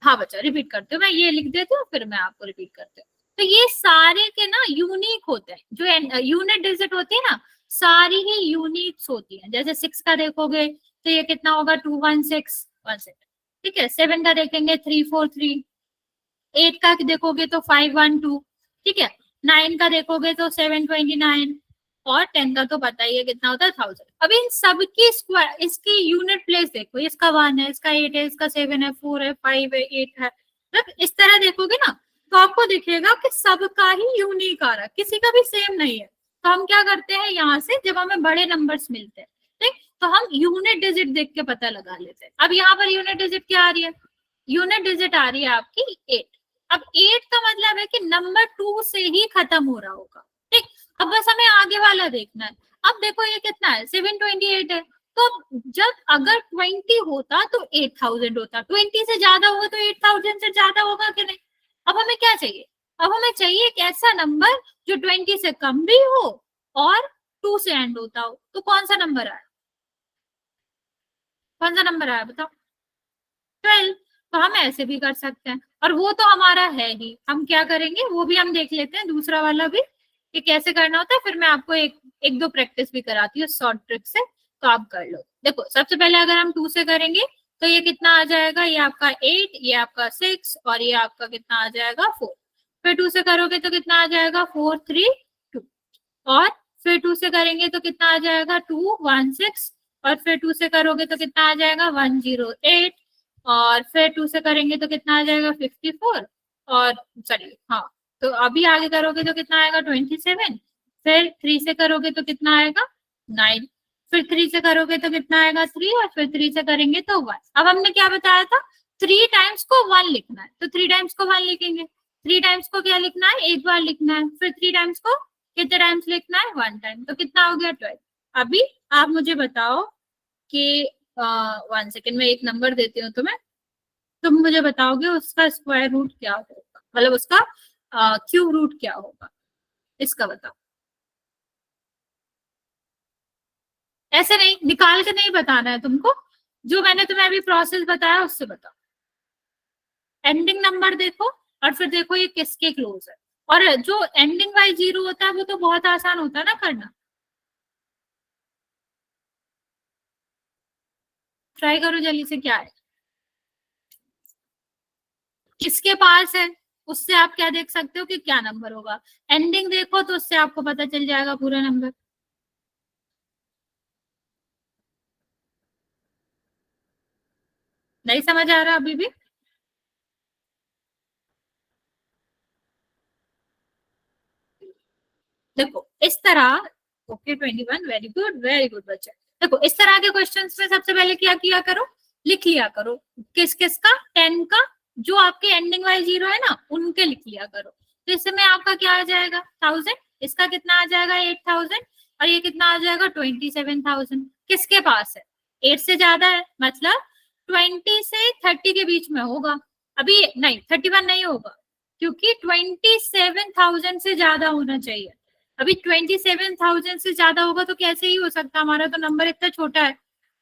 हाँ बच्चा रिपीट करते हो, मैं ये लिख देती हूँ फिर मैं आपको रिपीट करती हूँ। तो ये सारे के ना यूनिक होते हैं, जो यूनिट डिजिट होती है ना, सारी ही यूनिक्स होती है। जैसे 6 का देखोगे तो ये कितना होगा, 216 ठीक है। 7 का देखेंगे 343, 8 का देखोगे तो 512, ठीक है। 9 का देखोगे तो 729, और 10 का तो पता ही है कितना होता है, 1000। अब इन सबकी स्क्वायर, इसकी यूनिट प्लेस देखो, इसका 1 है, इसका 8 है, इसका 7 है, 4 है, 5 है, 8 है। मतलब इस तरह देखोगे ना तो आपको दिखेगा कि सबका ही यूनिक आ रहा है, किसी का भी सेम नहीं है। तो हम क्या करते हैं, यहाँ से जब हमें बड़े नंबर्स मिलते हैं, ठीक, तो हम यूनिट डिजिट देख के पता लगा लेते हैं। अब यहाँ पर यूनिट डिजिट क्या आ रही है? यूनिट डिजिट आ रही है आपकी 8। अब 8 का मतलब है कि नंबर 2 से ही खत्म हो रहा होगा, ठीक। अब बस हमें आगे वाला देखना है। अब देखो ये कितना है, 728 है। तो जब अगर 20 होता तो 8000 होता, 20 से ज्यादा होगा तो 8000 से ज्यादा होगा कि नहीं। अब हमें क्या चाहिए? अब हमें चाहिए एक ऐसा नंबर जो 20 से कम भी हो और 2 से एंड होता हो। तो कौन सा नंबर आया, कौन सा नंबर आया बताओ? 12। तो हम ऐसे भी कर सकते हैं, और वो तो हमारा है ही। हम क्या करेंगे वो भी हम देख लेते हैं, दूसरा वाला भी कि कैसे करना होता है। फिर मैं आपको एक दो प्रैक्टिस भी कराती हूँ शॉर्ट ट्रिक से, तो आप कर लो। देखो सबसे पहले अगर हम 2 से करेंगे तो ये कितना आ जाएगा, ये आपका 8, ये आपका 6, और ये आपका कितना आ जाएगा 4। फिर 2 से करोगे तो कितना आ जाएगा 4 3 2, और फिर 2 से करेंगे तो कितना आ जाएगा 2 1 6, और फिर 2 से करोगे तो कितना आ जाएगा 108, और फिर 2 से करेंगे तो कितना आ जाएगा 54, और सॉरी हाँ, तो अभी आगे करोगे तो कितना आएगा 27। फिर 3 से करोगे तो कितना आएगा 9, फिर 3 से करोगे तो कितना आएगा 3, और फिर 3 से करेंगे तो 1। अब हमने क्या बताया था, 3 टाइम्स को 1 लिखना है, तो 3 टाइम्स को 1 लिखेंगे। 3 टाइम्स को क्या लिखना है, एक बार लिखना है। फिर 3 टाइम्स को कितने टाइम्स लिखना है, 1 टाइम। तो कितना हो गया 12। अभी आप मुझे बताओ कि 1 सेकेंड में एक नंबर देती हूँ तुम्हें, तुम मुझे बताओगे उसका स्क्वायर रूट क्या होगा, मतलब उसका क्यूब रूट क्या होगा, इसका बताओ। ऐसे नहीं निकाल के नहीं बताना है तुमको, जो मैंने तुम्हें अभी प्रोसेस बताया उससे बताओ। एंडिंग नंबर देखो और फिर देखो ये किसके क्लोज है। और जो एंडिंग बाय 0 होता है वो तो बहुत आसान होता है ना करना, ट्राई करो जल्दी से। क्या है किसके पास है, उससे आप क्या देख सकते हो कि क्या नंबर होगा। एंडिंग देखो तो उससे आपको पता चल जाएगा पूरा नंबर। नहीं समझ आ रहा अभी भी? देखो इस तरह, ओके 21, वेरी गुड बच्चे। देखो इस तरह के क्वेश्चंस में सबसे पहले क्या किया करो, लिख लिया करो किस किस का, 10 का, जो आपके एंडिंग वाइज 0 है ना उनके लिख लिया करो। तो इसमें आपका क्या आ जाएगा 1000, इसका कितना आ जाएगा 8000। और ये कितना आ जाएगा 27,000। किसके पास है? 8 से ज्यादा है, मतलब 20 से 30 के बीच में होगा। अभी नहीं, 31 नहीं होगा, क्योंकि 27,000 से ज्यादा होना चाहिए। अभी 27,000 से ज्यादा होगा तो कैसे ही हो सकता, हमारा तो नंबर इतना छोटा है।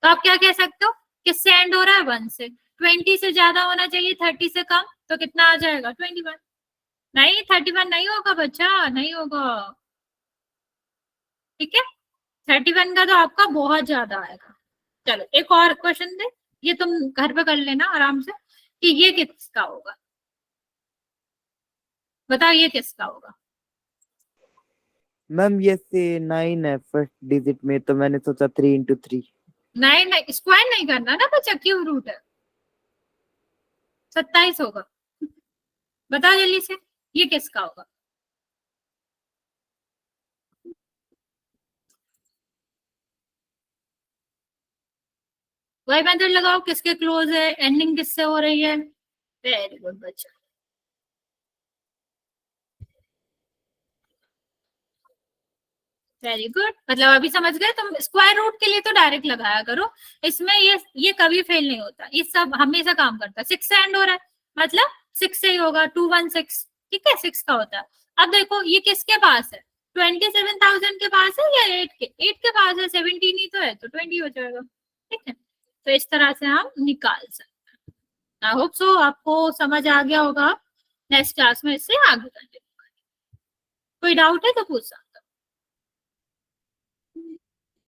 तो आप क्या कह सकते हो, किससे एंड हो रहा है? 1 से। 20 से ज्यादा होना चाहिए, 30 से कम, तो कितना आ जाएगा? 21। नहीं, 31 नहीं होगा बच्चा, नहीं होगा। ठीक है, 31 का तो आपका बहुत ज्यादा आएगा। चलो एक और क्वेश्चन दे, ये तुम घर पे कर लेना आराम से, कि ये किसका होगा, बताओ ये किसका होगा। मैम ये से 9 है फर्स्ट डिजिट में, तो मैंने सोचा 3 into 3। नहीं नहीं, स्क्वायर नहीं करना ना बच्चा, क्यूब रूट है। 27 होगा, बताओ जल्दी से, ये किसका होगा। वही मेथड लगाओ, किसके क्लोज है, एंडिंग किससे हो रही है। वेरी गुड बच्चा, वेरी गुड। मतलब अभी समझ गए तुम, स्क्वायर रूट के लिए तो डायरेक्ट लगाया करो, इसमें ये कभी फेल नहीं होता, ये सब हमेशा काम करता है। 6 से एंड हो रहा है, मतलब 6 से ही होगा, 216। ठीक है, 6 का होता है। अब देखो ये किसके पास है, 27,000 के पास है या 8 के पास है? 17 ही तो है, तो 20 हो जाएगा। ठीक है, तो इस तरह से हम निकाल सकते हैं। आई होप सो आपको समझ आ गया होगा। नेक्स्ट क्लास में इससे आगे कंटिन्यू करेंगे। कोई डाउट है तो पूछा।